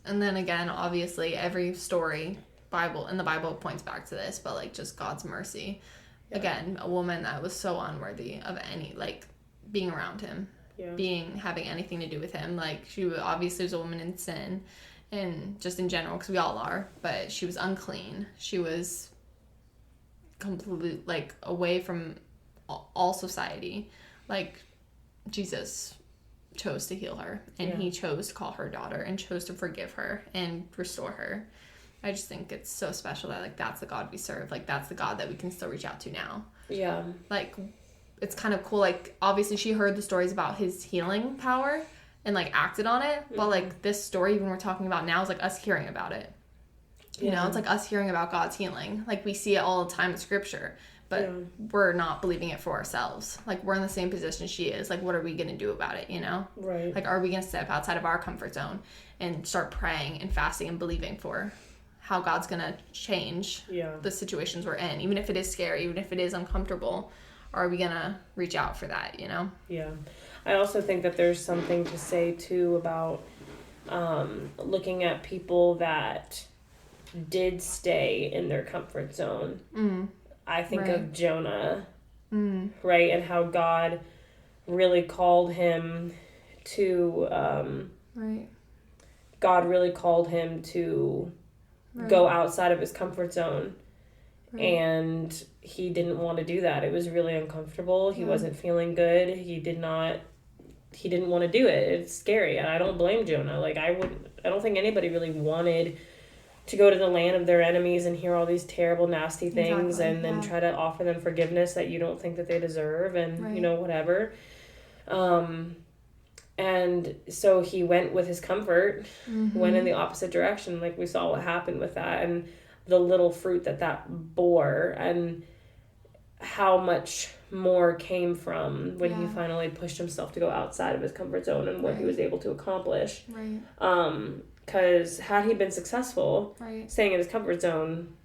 And then again, obviously every story in the Bible points back to this, but like just God's mercy. Again, a woman that was so unworthy of any, like, being around him, having anything to do with him. Like, she obviously was a woman in sin, and just in general, because we all are, but she was unclean. She was completely, like, away from all society. Like, Jesus chose to heal her, and he chose to call her daughter, and chose to forgive her and restore her. I just think it's so special that, like, that's the God we serve. Like, that's the God that we can still reach out to now. Yeah. Like, it's kind of cool. Like, obviously she heard the stories about his healing power and, like, acted on it. But, like, this story, even we're talking about now, is, like, us hearing about it. You know, it's, like, us hearing about God's healing. Like, we see it all the time in Scripture. But we're not believing it for ourselves. Like, we're in the same position she is. Like, what are we going to do about it, you know? Right. Like, are we going to step outside of our comfort zone and start praying and fasting and believing for how God's going to change the situations we're in, even if it is scary, even if it is uncomfortable? Are we going to reach out for that, you know? Yeah. I also think that there's something to say, too, about looking at people that did stay in their comfort zone. I think of Jonah, right? And how God really called him to, God really called him to go outside of his comfort zone. And he didn't want to do that. It was really uncomfortable. He wasn't feeling good. He didn't want to do it. It's scary. And I don't blame Jonah. Like, I don't think anybody really wanted to go to the land of their enemies and hear all these terrible, nasty things, and then try to offer them forgiveness that you don't think that they deserve, and you know, whatever. And so he went with his comfort, went in the opposite direction. Like, we saw what happened with that, and the little fruit that bore. And how much more came from when he finally pushed himself to go outside of his comfort zone and what he was able to accomplish. Right. Because had he been successful staying in his comfort zone,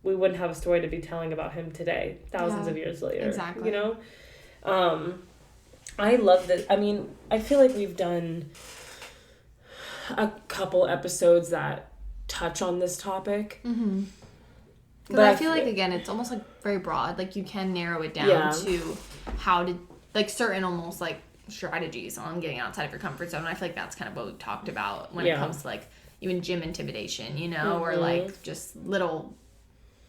we wouldn't have a story to be telling about him today, thousands of years later. Exactly. You know? I love this. I mean, I feel like we've done a couple episodes that touch on this topic. Mm-hmm. But I feel like, again, it's almost like very broad. Like, you can narrow it down to how to, like, certain almost like strategies on getting outside of your comfort zone. And I feel like that's kind of what we talked about when it comes to, like, even gym intimidation, you know, or like just little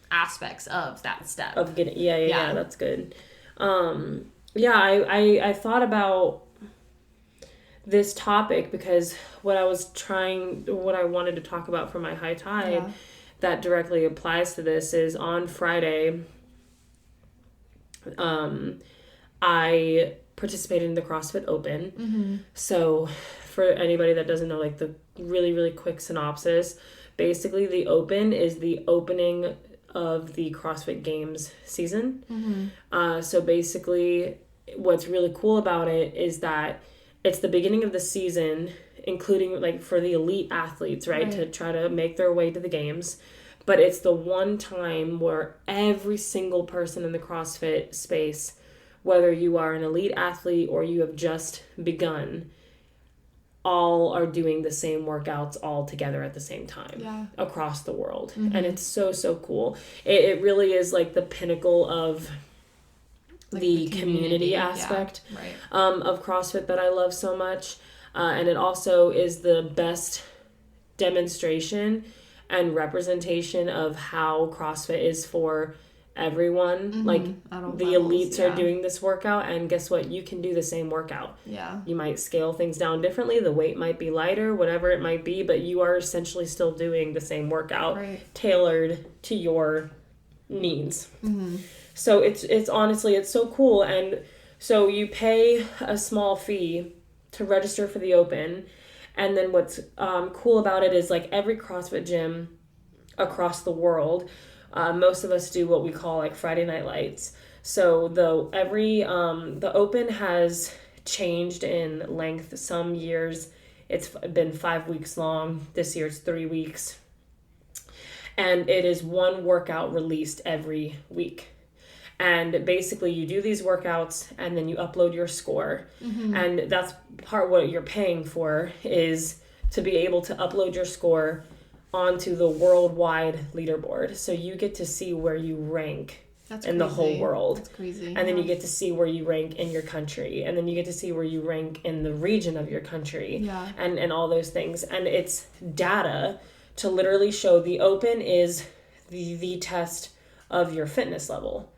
aspects of that step. Of getting, yeah, that's good. I thought about this topic because what I wanted to talk about for my high tide that directly applies to this is on Friday, I participated in the CrossFit Open. Mm-hmm. So for anybody that doesn't know, like the really, really quick synopsis, basically the Open is the opening of the CrossFit Games season. Mm-hmm. So basically what's really cool about it is that it's the beginning of the season, including like for the elite athletes, right? To try to make their way to the games. But it's the one time where every single person in the CrossFit space, whether you are an elite athlete or you have just begun, all are doing the same workouts all together at the same time across the world. Mm-hmm. And it's so, so cool. It really is like the pinnacle of like the community aspect of CrossFit that I love so much. And it also is the best demonstration and representation of how CrossFit is for everyone. Mm-hmm. Like the elites are doing this workout, and guess what? You can do the same workout. Yeah. You might scale things down differently. The weight might be lighter, whatever it might be, but you are essentially still doing the same workout tailored to your needs. Mm-hmm. So it's honestly, it's so cool. And so you pay a small fee to register for the Open. And then what's cool about it is like every CrossFit gym across the world, most of us do what we call like Friday Night Lights. So the Open has changed in length. Some years it's been 5 weeks long. This year it's 3 weeks. And it is one workout released every week. And basically you do these workouts and then you upload your score. Mm-hmm. And that's part what you're paying for, is to be able to upload your score onto the worldwide leaderboard. So you get to see where you rank in the whole world. That's crazy. And then you get to see where you rank in your country. And then you get to see where you rank in the region of your country. Yeah. And all those things. And it's data to literally show the Open is the test of your fitness level.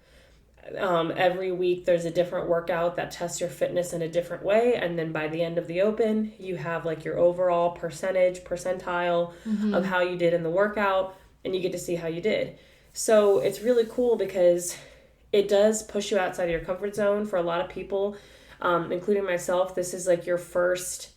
Every week there's a different workout that tests your fitness in a different way, and then by the end of the Open you have like your overall percentile of how you did in the workout, and you get to see how you did. So it's really cool because it does push you outside of your comfort zone. For a lot of people, including myself, this is like your first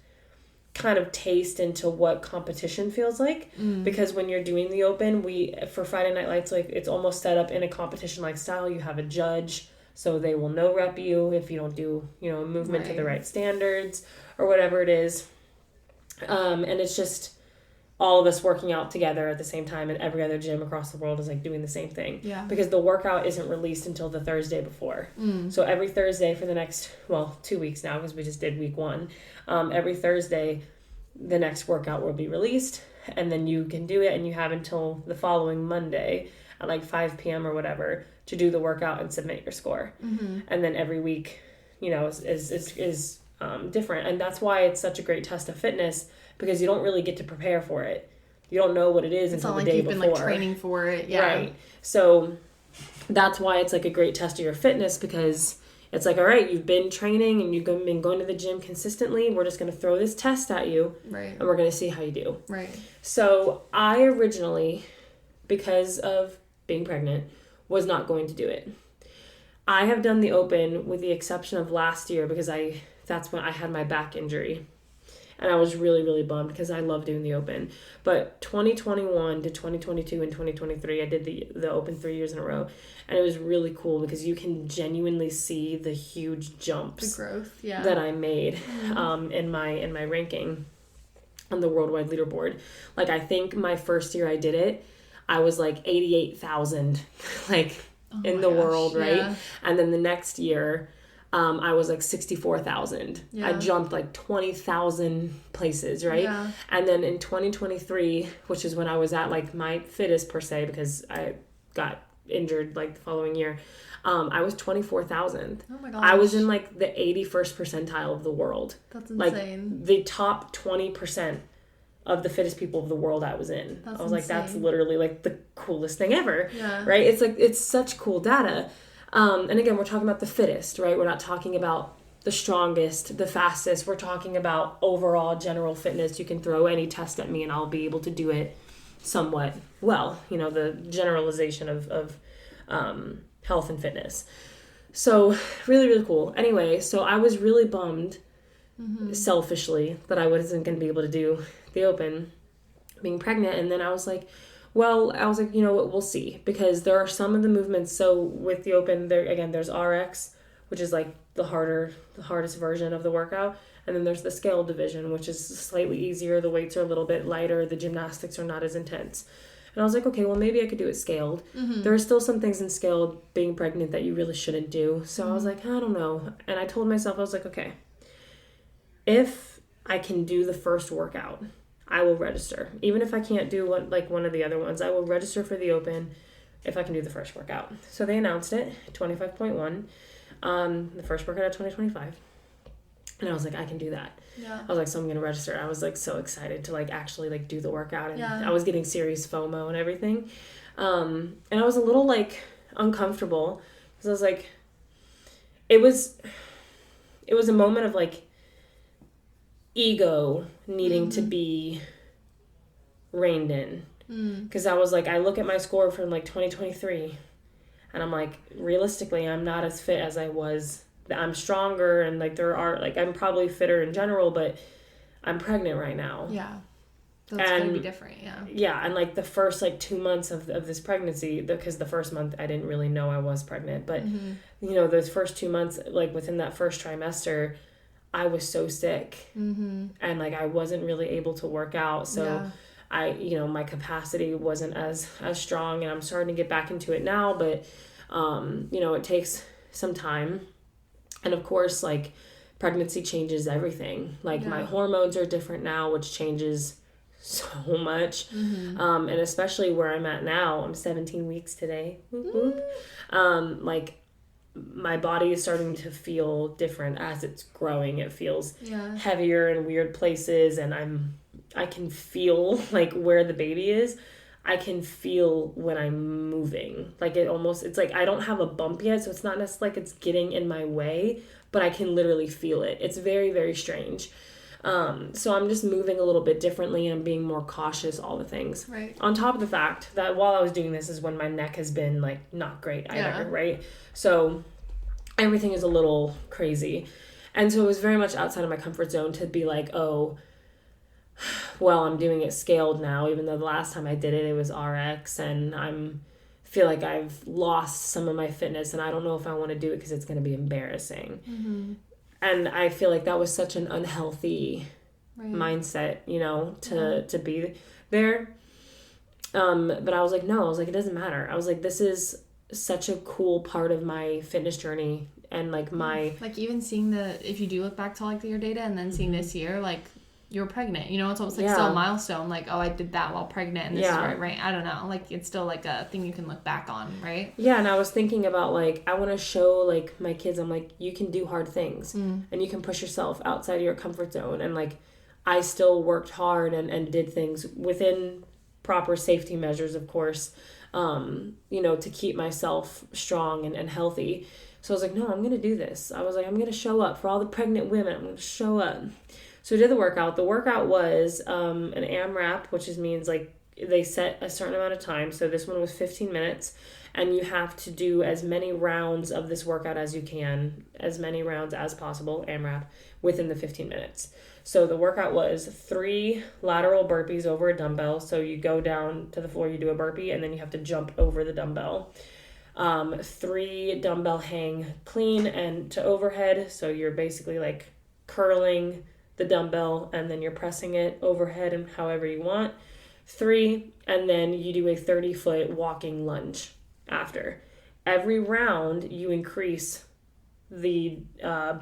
kind of taste into what competition feels like, because when you're doing the Open, for Friday Night Lights, like it's almost set up in a competition like style. You have a judge, so they will no rep you if you don't do a movement to the right standards or whatever it is, and it's just all of us working out together at the same time, and every other gym across the world is like doing the same thing. Yeah. Because the workout isn't released until the Thursday before. So every Thursday for the next 2 weeks now, because we just did week 1, every Thursday the next workout will be released, and then you can do it, and you have until the following Monday at like 5 p.m. or whatever to do the workout and submit your score. And then every week, is different, and that's why it's such a great test of fitness, because you don't really get to prepare for it. You don't know what it is until the day before. It's not like you've been like training for it. Yeah. Right. So that's why it's like a great test of your fitness, because it's like, all right, you've been training and you've been going to the gym consistently. We're just going to throw this test at you, and we're going to see how you do. Right. So I originally, because of being pregnant, was not going to do it. I have done the Open with the exception of last year, because that's when I had my back injury. And I was really, really bummed because I love doing the Open. But 2021 to 2022 and 2023, I did the Open 3 years in a row. And it was really cool because you can genuinely see the huge jumps, the growth, yeah, that I made in my ranking on the worldwide leaderboard. Like, I think my first year I did it, I was like 88,000 like in the world, right? Yeah. And then the next year, I was like 64,000. Yeah. I jumped like 20,000 places, right? Yeah. And then in 2023, which is when I was at like my fittest per se, because I got injured like the following year, I was 24,000. Oh my gosh. I was in like the 81st percentile of the world. That's insane. Like the top 20% of the fittest people of the world I was in. I was insane. Like, that's literally like the coolest thing ever. Yeah. Right? It's like, it's such cool data. And again, we're talking about the fittest, right? We're not talking about the strongest, the fastest. We're talking about overall general fitness. You can throw any test at me and I'll be able to do it somewhat well. You know, the generalization of health and fitness. So really, really cool. Anyway, so I was really bummed, selfishly, that I wasn't going to be able to do the Open being pregnant. And then I was like, you know what, we'll see, because there are some of the movements. So with the Open, there's RX, which is like the hardest version of the workout. And then there's the scaled division, which is slightly easier. The weights are a little bit lighter. The gymnastics are not as intense. And I was like, okay, well, maybe I could do it scaled. There are still some things in scaled being pregnant that you really shouldn't do. So I was like, I don't know. And I told myself, I was like, okay, if I can do the first workout, I will register. Even if I can't do one of the other ones, I will register for the Open if I can do the first workout. So they announced it, 25.1, the first workout of 2025. And I was like, I can do that. Yeah. I was like, so I'm going to register. I was like so excited to like actually like do the workout. And I was getting serious FOMO and everything. And I was a little like uncomfortable because I was like, it was a moment of like ego needing to be reined in. Because I was like, I look at my score from like 2023 and I'm like, realistically, I'm not as fit as I was. I'm stronger and like there are like I'm probably fitter in general, but I'm pregnant right now. Yeah. That's gonna be different, yeah. Yeah, and like the first like 2 months of this pregnancy, because the first month I didn't really know I was pregnant, but you know, those first 2 months, like within that first trimester, I was so sick and like I wasn't really able to work out. So my capacity wasn't as strong, and I'm starting to get back into it now, but it takes some time. And of course, like, pregnancy changes everything. Like, my hormones are different now, which changes so much. And especially where I'm at now, I'm 17 weeks today. Like, my body is starting to feel different as it's growing. It feels heavier in weird places, and I can feel, like, where the baby is. I can feel when I'm moving. Like, it's like I don't have a bump yet, so it's not necessarily like it's getting in my way, but I can literally feel it. It's very, very strange. So I'm just moving a little bit differently, and I'm being more cautious, all the things. Right. On top of the fact that while I was doing this is when my neck has been, like, not great either, right? So everything is a little crazy. And so it was very much outside of my comfort zone to be like, oh, well, I'm doing it scaled now, even though the last time I did it, it was RX, and feel like I've lost some of my fitness, and I don't know if I want to do it because it's going to be embarrassing. And I feel like that was such an unhealthy mindset, to be there. But I was like, no, it doesn't matter. I was like, this is such a cool part of my fitness journey, and like like even seeing if you do look back to like your data and then seeing this year, like, you were pregnant, it's almost like still a milestone, like, oh, I did that while pregnant, and this is right, I don't know, like, it's still like a thing you can look back on, right? Yeah. And I was thinking about, like, I want to show, like, my kids, I'm like, you can do hard things, and you can push yourself outside of your comfort zone, and like, I still worked hard and did things within proper safety measures, of course, to keep myself strong and healthy. So I was like, no, I'm gonna do this. I was like, I'm gonna show up for all the pregnant women. I'm gonna show up. So we did the workout. The workout was an AMRAP, which means like they set a certain amount of time. So this one was 15 minutes, and you have to do as many rounds of this workout as you can, as many rounds as possible, AMRAP, within the 15 minutes. So the workout was 3 lateral burpees over a dumbbell. So you go down to the floor, you do a burpee, and then you have to jump over the dumbbell. 3 dumbbell hang clean and to overhead. So you're basically like curling the dumbbell and then you're pressing it overhead and however you want. 3, and then you do a 30-foot walking lunge after. Every round you increase the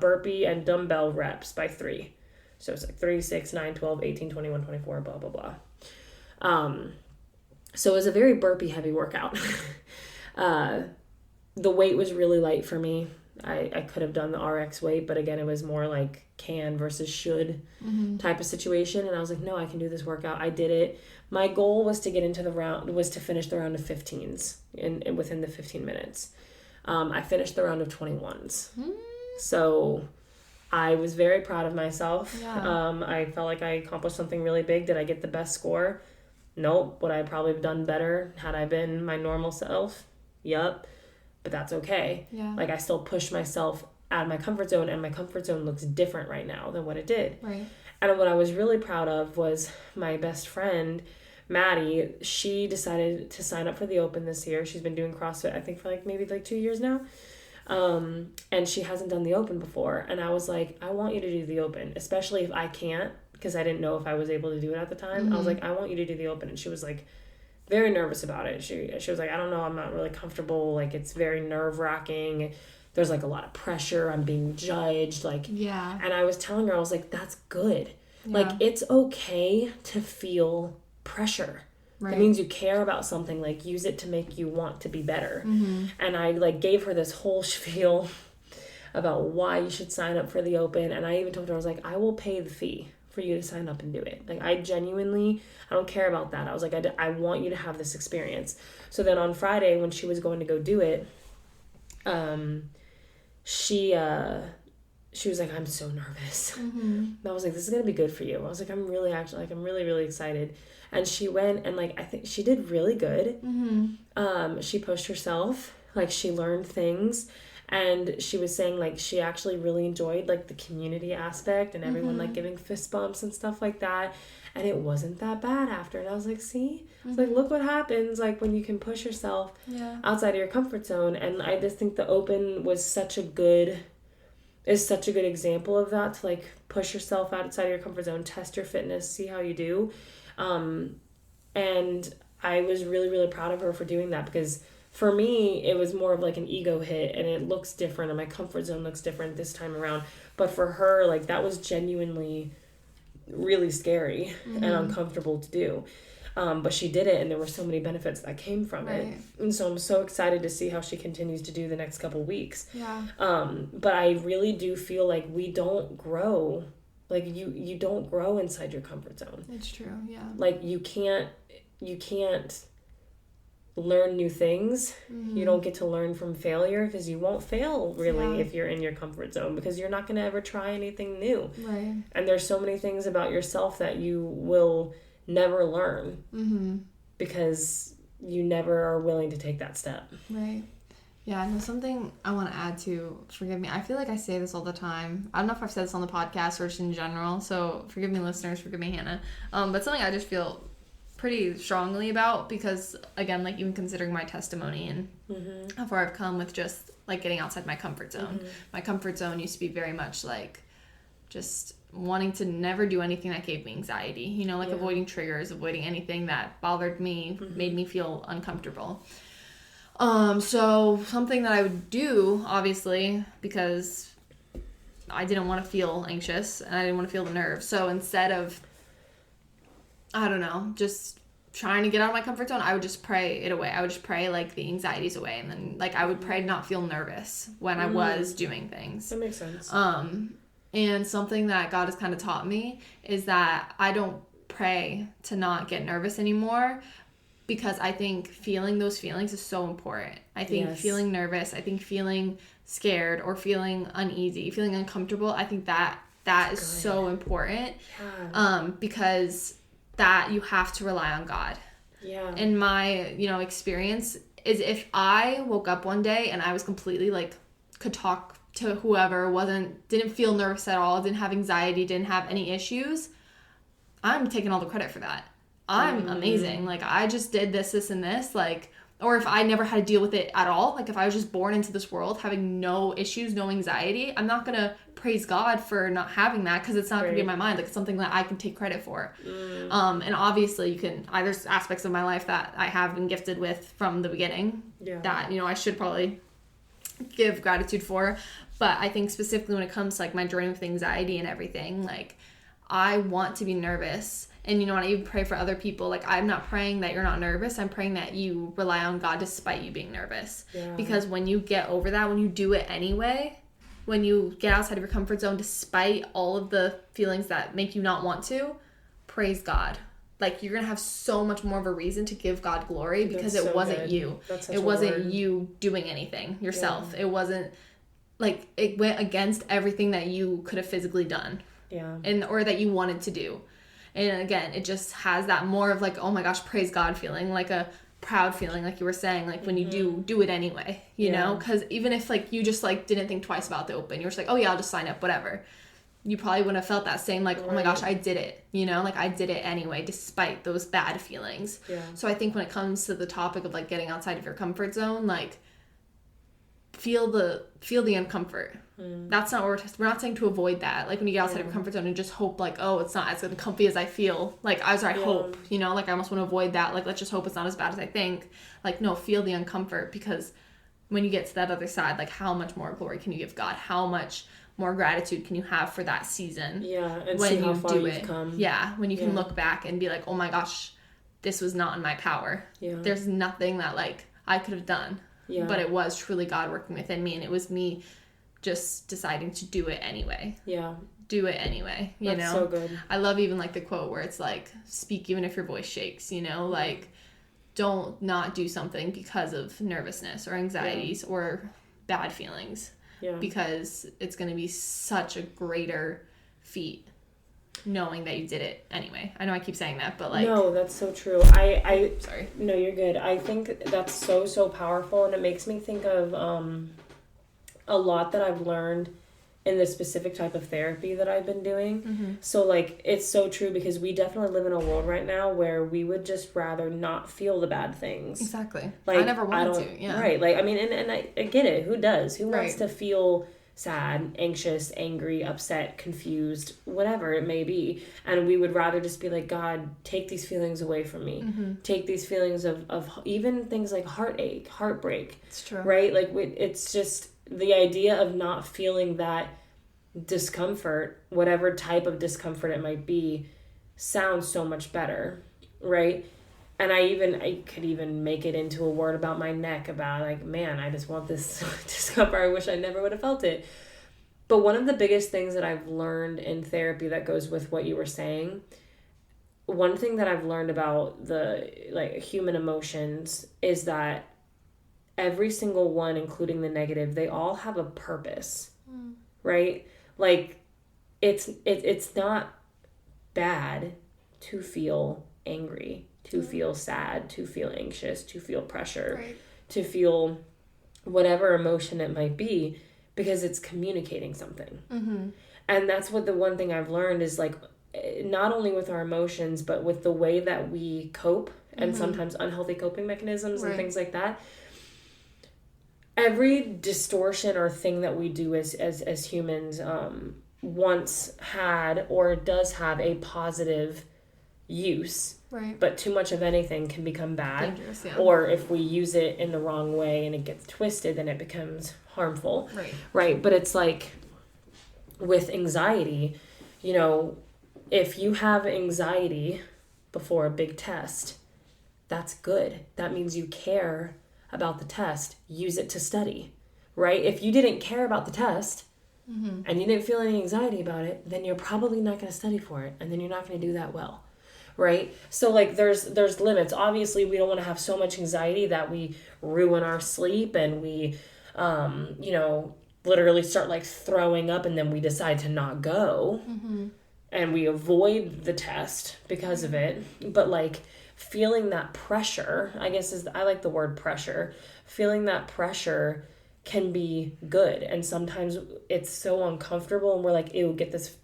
burpee and dumbbell reps by 3. So it's like 3, 6, 9, 12, 18, 21, 24, blah, blah, blah. So it was a very burpee heavy workout. The weight was really light for me. I could have done the RX weight, but again, it was more like can versus should type of situation. And I was like, no, I can do this workout. I did it. My goal was to finish the round of 15s within the 15 minutes. I finished the round of 21s. So I was very proud of myself. Yeah. I felt like I accomplished something really big. Did I get the best score? Nope. Would I probably have done better had I been my normal self? Yup. But that's okay. Yeah. Like, I still pushed myself out of my comfort zone, and my comfort zone looks different right now than what it did. Right. And what I was really proud of was my best friend, Maddie. She decided to sign up for the Open this year. She's been doing CrossFit, I think, for maybe 2 years now. And she hasn't done the Open before. And I was like, I want you to do the Open, especially if I can't, because I didn't know if I was able to do it at the time. I was like, I want you to do the Open. And she was like, very nervous about it. She was like, I don't know, I'm not really comfortable. Like, it's very nerve-wracking. There's like a lot of pressure. I'm being judged. Like, yeah. And I was telling her, I was like, that's good. Yeah. Like, it's okay to feel pressure. Right. It means you care about something. Like, use it to make you want to be better. And I like gave her this whole spiel about why you should sign up for the Open. And I even told her, I was like, I will pay the fee for you to sign up and do it. Like, I don't care about that. I was like, I want you to have this experience. So then on Friday, when she was going to go do it, she was like, I'm so nervous. And I was like, this is going to be good for you. I was like, I'm really, really excited. And she went, and like, I think she did really good. She pushed herself, like, she learned things. And she was saying, like, she actually really enjoyed, like, the community aspect and everyone, like, giving fist bumps and stuff like that. And it wasn't that bad after. And I was like, see? It's like, look what happens, like, when you can push yourself outside of your comfort zone. And I just think the Open was such a good example of that, to, like, push yourself outside of your comfort zone, test your fitness, see how you do. And I was really, really proud of her for doing that, because for me, it was more of like an ego hit, and it looks different, and my comfort zone looks different this time around. But for her, like, that was genuinely really scary and uncomfortable to do. But she did it, and there were so many benefits that came from it. And so I'm so excited to see how she continues to do the next couple weeks. Yeah. But I really do feel like we don't grow. Like, you don't grow inside your comfort zone. It's true, yeah. Like, you can't learn new things. You don't get to learn from failure, because you won't fail really if you're in your comfort zone, because you're not going to ever try anything new. Right. And there's so many things about yourself that you will never learn because you never are willing to take that step. Right. Yeah, and something I want to add to, forgive me, I feel like I say this all the time. I don't know if I've said this on the podcast or just in general, so forgive me, listeners, forgive me, Hannah. But something I just feel pretty strongly about, because, again, like, even considering my testimony and how far I've come with just, like, getting outside my comfort zone. My comfort zone used to be very much, like, just wanting to never do anything that gave me anxiety, you know, like avoiding triggers, avoiding anything that bothered me, made me feel uncomfortable. So something that I would do, obviously, because I didn't want to feel anxious and I didn't want to feel the nerves. So instead of, I don't know, just trying to get out of my comfort zone, I would just pray it away. I would just pray, like, the anxieties away. And then, like, I would pray to not feel nervous when I was doing things. That makes sense. And something that God has kind of taught me is that I don't pray to not get nervous anymore, because I think feeling those feelings is so important. I think feeling nervous, I think feeling scared or feeling uneasy, feeling uncomfortable, I think that is so important. Because that you have to rely on God. Yeah. In my, experience, is if I woke up one day and I was completely like, could talk to whoever, didn't feel nervous at all, didn't have anxiety, didn't have any issues, I'm taking all the credit for that. I'm amazing. Like, I just did this, and this, like, or if I never had to deal with it at all, like if I was just born into this world having no issues, no anxiety, I'm not going to praise God for not having that, because it's not going to be in my mind. Like, it's something that I can take credit for. And obviously there's aspects of my life that I have been gifted with from the beginning that, I should probably give gratitude for. But I think specifically when it comes to like my journey with anxiety and everything, like I want to be nervous. And I even pray for other people. Like, I'm not praying that you're not nervous. I'm praying that you rely on God despite you being nervous. Yeah. Because when you get over that, when you do it anyway, when you get outside of your comfort zone despite all of the feelings that make you not want to, praise God. Like, you're going to have so much more of a reason to give God glory, because it wasn't you. It wasn't you doing anything yourself. Yeah. It wasn't, like, it went against everything that you could have physically done. Yeah. Or that you wanted to do. And again, it just has that more of like, oh my gosh, praise God feeling, like a proud feeling, like you were saying, like when you do it anyway, you know? Because even if like you just like didn't think twice about the open, you're just like, oh yeah, I'll just sign up, whatever. You probably wouldn't have felt that same like, oh my gosh, I did it, like I did it anyway, despite those bad feelings. Yeah. So I think when it comes to the topic of like getting outside of your comfort zone, like feel the uncomfort. That's not what we're not saying to avoid that. Like when you get outside of your comfort zone and just hope like, oh, it's not as comfy as I feel. Like I hope, like I almost want to avoid that. Like, let's just hope it's not as bad as I think. Like, no, feel the uncomfort, because when you get to that other side, like how much more glory can you give God? How much more gratitude can you have for that season? Yeah. And when see how far you've come. Yeah. When you can look back and be like, oh my gosh, this was not in my power. Yeah. There's nothing that like I could have done. Yeah. But it was truly God working within me, and it was me just deciding to do it anyway. Yeah. Do it anyway, That's so good. I love even like the quote where it's like, speak even if your voice shakes, like don't not do something because of nervousness or anxieties or bad feelings. Yeah. Because it's going to be such a greater feat knowing that you did it anyway. I know I keep saying that, but like... No, that's so true. Sorry. No, you're good. I think that's so powerful, and it makes me think of a lot that I've learned in the specific type of therapy that I've been doing. Mm-hmm. So, like, it's so true, because we definitely live in a world right now where we would just rather not feel the bad things. Exactly. Like, I never wanted to, yeah. Right. Like, I mean, and I get it. Who does? Who wants to feel sad, anxious, angry, upset, confused, whatever it may be? And we would rather just be like, God, take these feelings away from me. Mm-hmm. Take these feelings of even things like heartache, heartbreak. It's true. Right? Like, it's just... the idea of not feeling that discomfort, whatever type of discomfort it might be, sounds so much better, right? And I could even make it into a word about my neck, about like, man, I just want this discomfort. I wish I never would have felt it. But one of the biggest things that I've learned in therapy that goes with what you were saying, one thing that I've learned about the like human emotions is that every single one, including the negative, they all have a purpose, right? Like, it's not bad to feel angry, to feel sad, to feel anxious, to feel pressure, to feel whatever emotion it might be, because it's communicating something. Mm-hmm. And that's what the one thing I've learned is, like, not only with our emotions, but with the way that we cope, and sometimes unhealthy coping mechanisms and things like that. Every distortion or thing that we do as humans once had or does have a positive use. Right. But too much of anything can become bad. Dangerous, yeah. Or if we use it in the wrong way and it gets twisted, then it becomes harmful. Right. But it's like with anxiety, if you have anxiety before a big test, that's good. That means you care about the test. Use it to study, right? If you didn't care about the test and you didn't feel any anxiety about it, then you're probably not going to study for it, and then you're not going to do that well, right? So like there's limits. Obviously, we don't want to have so much anxiety that we ruin our sleep and we literally start like throwing up, and then we decide to not go and we avoid the test because of it. But like feeling that pressure, I guess I like the word pressure, feeling that pressure can be good. And sometimes it's so uncomfortable and we're like, ew, get this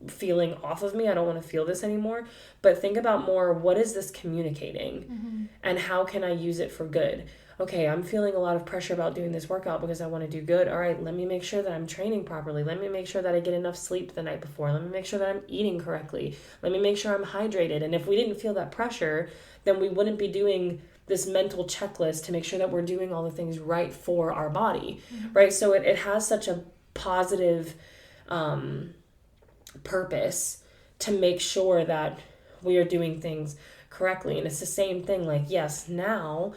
feeling off of me. I don't want to feel this anymore. But think about more, what is this communicating? And how can I use it for good? Okay, I'm feeling a lot of pressure about doing this workout because I want to do good. All right, let me make sure that I'm training properly. Let me make sure that I get enough sleep the night before. Let me make sure that I'm eating correctly. Let me make sure I'm hydrated. And if we didn't feel that pressure, then we wouldn't be doing this mental checklist to make sure that we're doing all the things right for our body, right? So it has such a positive purpose to make sure that we are doing things correctly. And it's the same thing, like, yes, now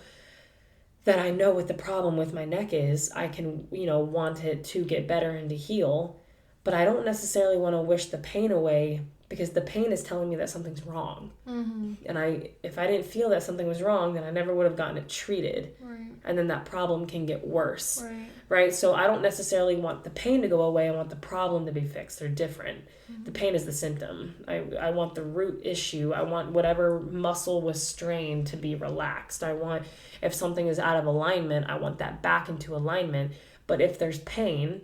that I know what the problem with my neck is, I can, want it to get better and to heal, but I don't necessarily want to wish the pain away because the pain is telling me that something's wrong. And if I didn't feel that something was wrong, then I never would have gotten it treated. Right. And then that problem can get worse. Right. Right? So I don't necessarily want the pain to go away. I want the problem to be fixed. They're different. The pain is the symptom. I want the root issue. I want whatever muscle was strained to be relaxed. I want, if something is out of alignment, I want that back into alignment. But if there's pain,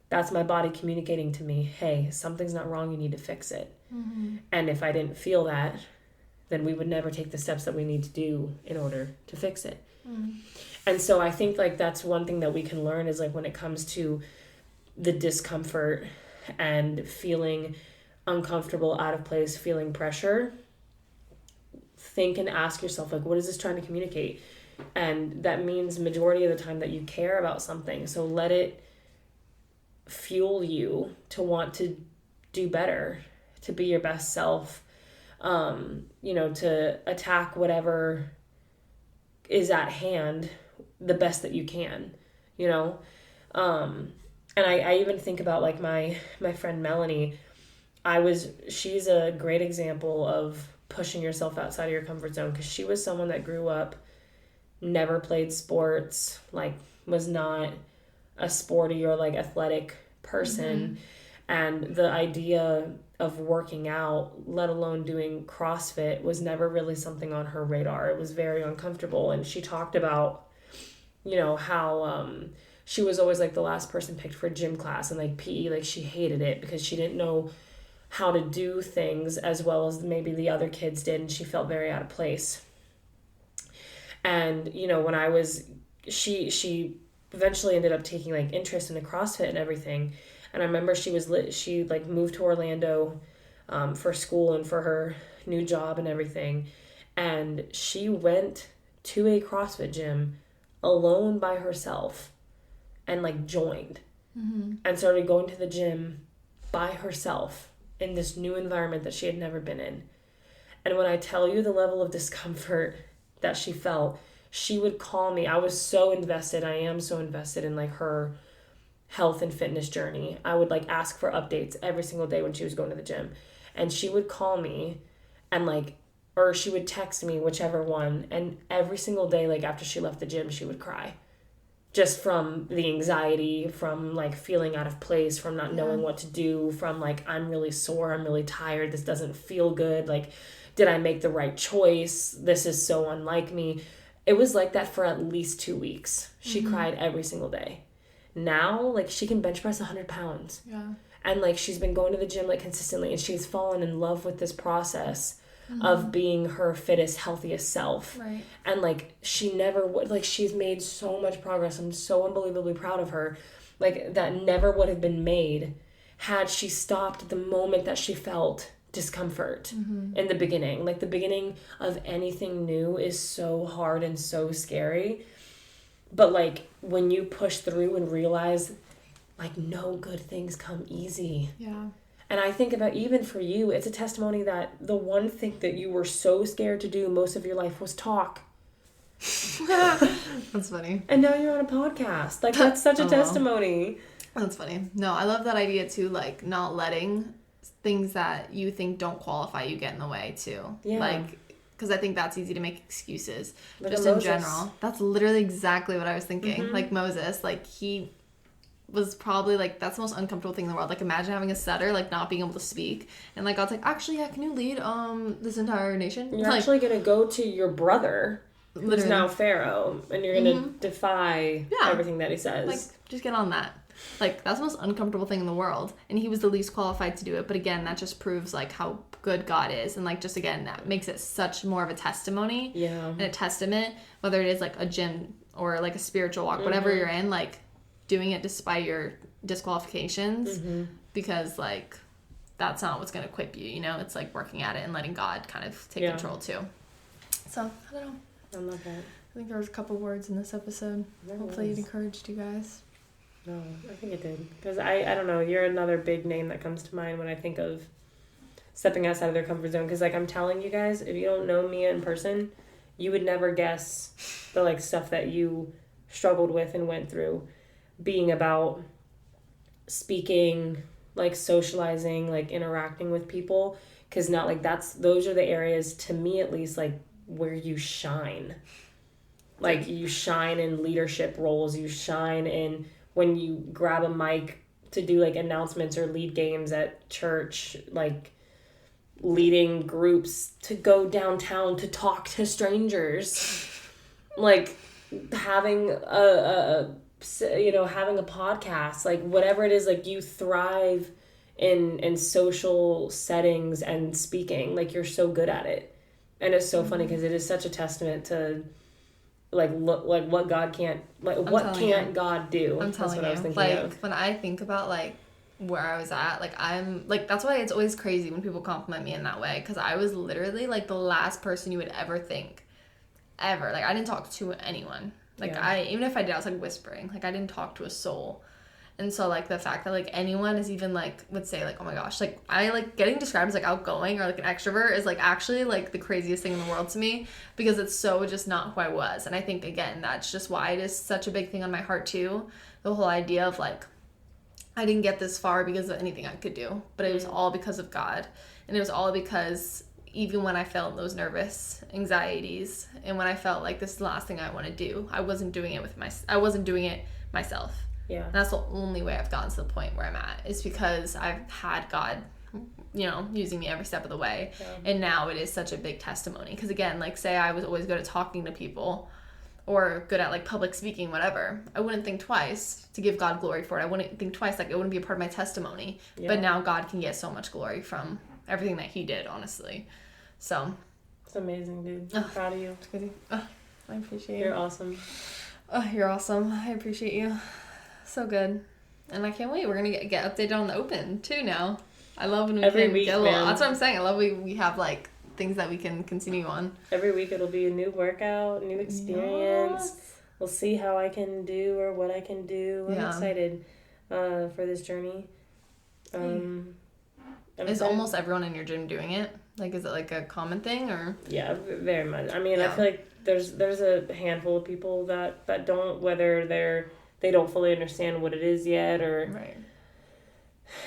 that's my body communicating to me, hey, something's not wrong, you need to fix it. And if I didn't feel that, then we would never take the steps that we need to do in order to fix it. And so I think like that's one thing that we can learn is like when it comes to the discomfort and feeling uncomfortable, out of place, feeling pressure, think and ask yourself, like, what is this trying to communicate? And that means majority of the time that you care about something. So let it fuel you to want to do better, to be your best self, to attack whatever is at hand the best that you can, and I even think about like my friend Melanie. She's a great example of pushing yourself outside of your comfort zone, because she was someone that grew up, never played sports, like was not a sporty or like athletic person. And the idea of working out, let alone doing CrossFit, was never really something on her radar. It was very uncomfortable. And she talked about, how she was always like the last person picked for gym class, and like PE, like she hated it because she didn't know how to do things as well as maybe the other kids did, and she felt very out of place. And, when she eventually ended up taking like interest in the CrossFit and everything. And I remember she like moved to Orlando for school and for her new job and everything. And she went to a CrossFit gym alone by herself and like joined and started going to the gym by herself in this new environment that she had never been in. And when I tell you the level of discomfort that she felt, she would call me. I was so invested. I am so invested in like her health and fitness journey. I would like ask for updates every single day when she was going to the gym. And she would call me and or she would text me, whichever one. And every single day, like after she left the gym, she would cry. Just from the anxiety, from like feeling out of place, from not knowing what to do, from like, I'm really sore, I'm really tired, this doesn't feel good. Like, did I make the right choice? This is so unlike me. It was like that for at least 2 weeks. She cried every single day. Now, like, she can bench press 100 pounds. Yeah. And like, she's been going to the gym like consistently, and she's fallen in love with this process of being her fittest, healthiest self. Right. And like, she never would, like, she's made so much progress. I'm so unbelievably proud of her. Like, that never would have been made had she stopped the moment that she felt discomfort in the beginning. Like, the beginning of anything new is so hard and so scary. But like, when you push through and realize like no good things come easy. Yeah. And I think about, even for you, it's a testimony that the one thing that you were so scared to do most of your life was talk. That's funny. And now you're on a podcast. Like, that's such a testimony. That's funny. No, I love that idea too, like not letting things that you think don't qualify you get in the way too. Yeah. Like, because I think that's easy to make excuses. Just in general. That's literally exactly what I was thinking. Like Moses, like he was probably, like, that's the most uncomfortable thing in the world. Like, imagine having a stutter, like, not being able to speak. And, like, God's like, actually, yeah, can you lead this entire nation? You're like, actually going to go to your brother, literally. who's now Pharaoh, and you're going to defy everything that he says. Like, just get on that. Like, that's the most uncomfortable thing in the world. And he was the least qualified to do it. But again, that just proves, like, how good God is. And, like, just, again, that makes it such more of a testimony. Yeah. And a testament, whether it is, like, a gym or, like, a spiritual walk, whatever you're in, like, doing it despite your disqualifications. Because, like, that's not what's going to equip you, you know? It's, like, working at it and letting God kind of take control, too. So, I don't know. I love that. I think there was a couple words in this episode. Hopefully it encouraged you guys. No, I think it did. Because I don't know, you're another big name that comes to mind when I think of stepping outside of their comfort zone. Because, like, I'm telling you guys, if you don't know Mia in person, you would never guess the, like, stuff that you struggled with and went through. Being about speaking, like, socializing, like, interacting with people. Because now, like, those are the areas, to me at least, like, where you shine. Like, you shine in leadership roles. You shine in when you grab a mic to do, like, announcements or lead games at church, like, leading groups to go downtown to talk to strangers. Like, having having a podcast, like, whatever it is, like, you thrive in social settings and speaking. Like, you're so good at it. And it's so funny because it is such a testament to, like, look, like, what God can't, like, what can't God do? I'm telling you. That's what I was thinking like, of. when I think about, like, where I was at, like, I'm, like, that's why it's always crazy when people compliment me in that way. Because I was literally, like, the last person you would ever think. Ever. Like, I didn't talk to anyone. Like, even if I did, I was, like, whispering. Like, I didn't talk to a soul. And so, like, the fact that, like, anyone is even, like, would say, like, oh my gosh, like, I, like, getting described as, like, outgoing or, like, an extrovert is, like, actually, like, the craziest thing in the world to me, because it's so just not who I was. And I think, again, that's just why it is such a big thing on my heart, too. The whole idea of, like, I didn't get this far because of anything I could do, but it was all because of God. And it was all because even when I felt those nervous anxieties and when I felt like this is the last thing I want to do, I wasn't doing it myself. Yeah. And that's the only way I've gotten to the point where I'm at, is because I've had God, you know, using me every step of the way. Yeah. And now it is such a big testimony. Because, again, like, say I was always good at talking to people or good at, like, public speaking, whatever, I wouldn't think twice to give God glory for it. I wouldn't think twice. Like, it wouldn't be a part of my testimony. Yeah. But now God can get so much glory from everything that he did, honestly. So. It's amazing, dude. I'm proud of you. It's crazy. I appreciate you. You're awesome. You're awesome. I appreciate you. So good. And I can't wait. We're going to get updated on the Open, too, now. I love when we every can week, get a little... man. That's what I'm saying. I love we have, like, things that we can continue on. Every week it'll be a new workout, new experience. Yes. We'll see how I can do or what I can do. I'm excited for this journey. Is almost everyone in your gym doing it? Like, is it, like, a common thing, or...? Yeah, very much. I mean, I feel like there's a handful of people that don't, whether they don't fully understand what it is yet, or right.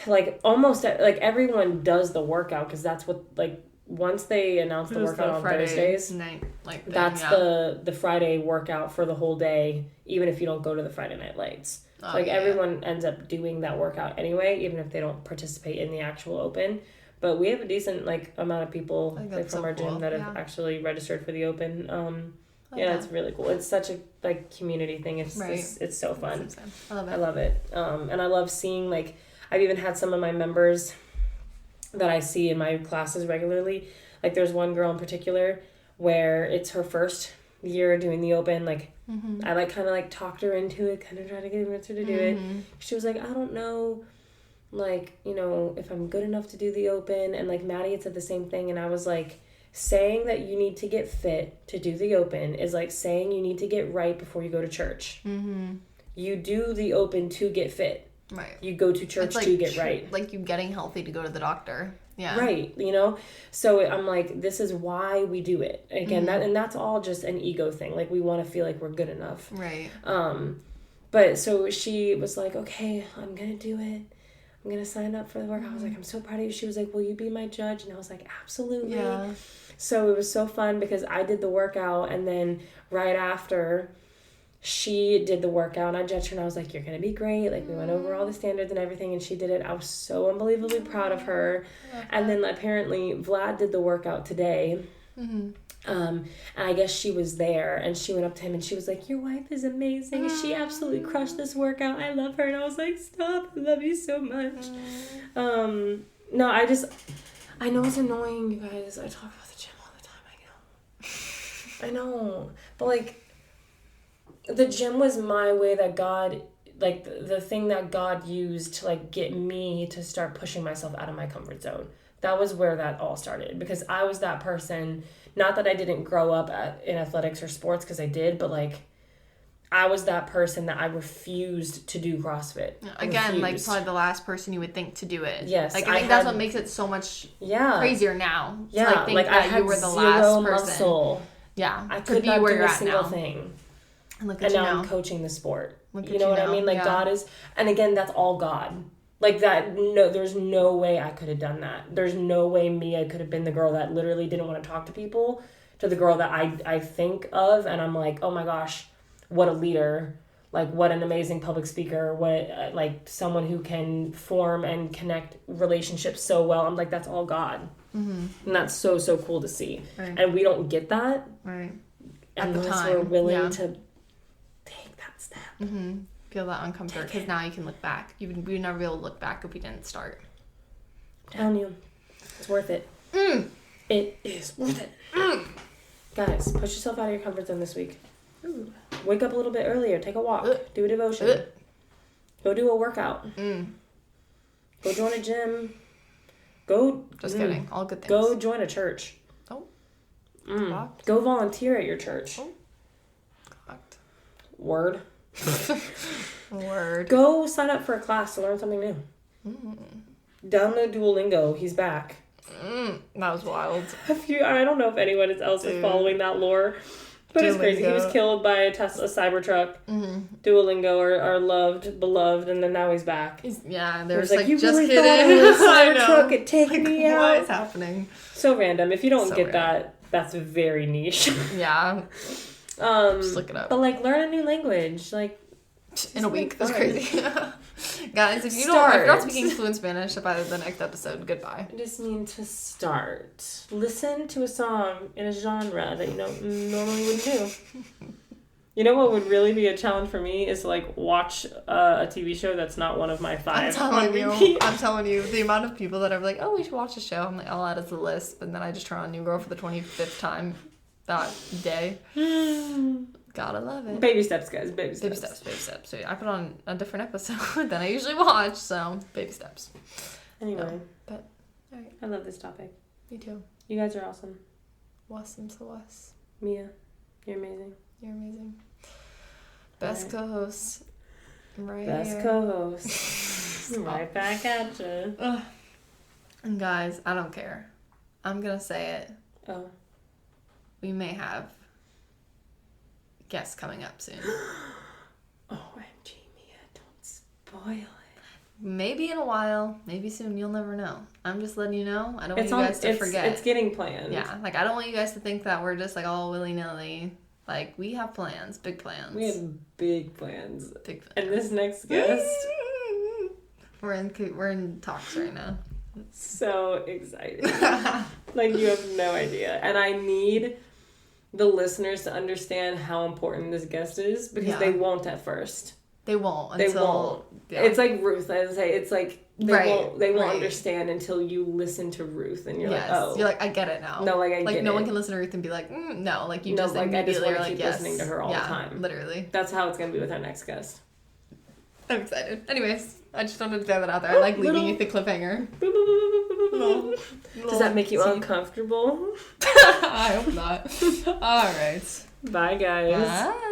Like, almost like everyone does the workout, because that's what, like, once they announce the workout on Friday Thursdays, night, like, that's the Friday workout for the whole day, even if you don't go to the Friday night lights. Everyone ends up doing that workout anyway, even if they don't participate in the actual Open. But we have a decent, like, amount of people, like, from our gym that have actually registered for the Open. It's really cool. It's such a, like, community thing. It's so fun. I love it. And I love seeing, like, I've even had some of my members that I see in my classes regularly. Like, there's one girl in particular where it's her first year doing the Open. Like, I, like, kind of, like, talked her into it, kind of tried to convince her to do it. She was like, I don't know, like, you know, if I'm good enough to do the Open. And, like, Maddie had said the same thing. And I was like, saying that you need to get fit to do the Open is like saying you need to get right before you go to church. You do the Open to get fit. Right. You go to church to get right. Like you getting healthy to go to the doctor. Yeah. Right. You know? So I'm like, this is why we do it. Again, that's all just an ego thing. Like, we want to feel like we're good enough. Right. But so she was like, okay, I'm going to do it. I'm going to sign up for the work. I was like, I'm so proud of you. She was like, will you be my judge? And I was like, absolutely. So it was so fun because I did the workout, and then right after, she did the workout, and I judged her, and I was like, you're going to be great. Like, we went over all the standards and everything, and she did it. I was so unbelievably proud of her. And then apparently Vlad did the workout today. Mm-hmm. And I guess she was there, and she went up to him, and she was like, your wife is amazing. She absolutely crushed this workout. I love her. And I was like, stop. I love you so much. No, I know it's annoying, you guys. I talk about the gym all the time. I know. But, like, the gym was my way that God, like, the thing that God used to, like, get me to start pushing myself out of my comfort zone. That was where that all started, because I was that person. Not that I didn't grow up in athletics or sports, because I did, but, like, I was that person that I refused to do CrossFit. Again, like, probably the last person you would think to do it. Yes. Like, I think that's what makes it so much crazier now. Yeah. To, like, think that I had you were the last person. Muscle. Yeah. I could not do a single now. Thing. And now I'm coaching the sport. You know what I mean? Like, God is... And again, that's all God. Like, that... No, there's no way I could have done that. There's no way I could have been the girl that literally didn't want to talk to people, to the girl that I think of, and I'm like, oh my gosh, what a leader. Like, what an amazing public speaker. What, like, someone who can form and connect relationships so well. I'm like, that's all God. Mm-hmm. And that's so, so cool to see. Right. And we don't get that. Right. Unless we're willing to take that step. Mm-hmm. Feel that uncomfort, because now you can look back. We would never be able to look back if we didn't start. I'm telling you, it's worth it. It is worth it. Guys, push yourself out of your comfort zone this week. Ooh. Wake up a little bit earlier. Take a walk. Do a devotion. Go do a workout. Go join a gym. Just kidding. All good things. Go join a church. Oh. Go volunteer at your church. Oh. Correct. Word. Word. Go sign up for a class to learn something new. Download Duolingo. He's back. That was wild. I don't know if anyone else is following that lore, but Duolingo. It's crazy. He was killed by a Cybertruck. Duolingo, our loved, beloved, and then now he's back. There's like, you just really kidding. thought I was a Cybertruck could take me out? What is happening? So random. If you don't get that, that's very niche. Yeah. Just look it up. But, like, learn a new language. Like, in a week. That's crazy. Guys, if you're not speaking fluent Spanish by the next episode, goodbye. I just mean to start. Listen to a song in a genre that you normally wouldn't do. You know what would really be a challenge for me is to, like, watch a TV show that's not one of my 5. I'm telling you, the amount of people that are like, oh, we should watch a show. I'm like, I'll add it to the list, but then I just turn on New Girl for the 25th time that day. Gotta love it. Baby steps, guys. Baby steps. So I put on a different episode than I usually watch, so baby steps. Anyway. But, all right. I love this topic. Me too. You guys are awesome. Awesome sauce. Mia, you're amazing. You're amazing. Best co-host. Best co-host. Right back at you. And guys, I don't care. I'm gonna say it. Oh. We may have guests coming up soon. OMG, Mia, don't spoil it. Maybe in a while, maybe soon, you'll never know. I'm just letting you know. I don't want you guys to forget. It's getting planned. Yeah, like, I don't want you guys to think that we're just, like, all willy-nilly. Like, we have plans, big plans. We have big plans. Big plans. And this next guest... We're in talks right now. So excited. Like, you have no idea. And I need the listeners to understand how important this guest is, because they won't at first. They won't. They won't. Yeah. It's like Ruth. I say it's like they won't understand until you listen to Ruth, and you're like, oh, you're like, I get it now. No, like I like get no it. one can listen to Ruth and be like, no, like you just like I just want to keep yes. listening to her all the time. Literally. That's how it's gonna be with our next guest. I'm excited. Anyways, I just wanted to throw that out there. I like leaving you the cliffhanger. Does that make you uncomfortable? I hope not. All right. Bye, guys. Bye.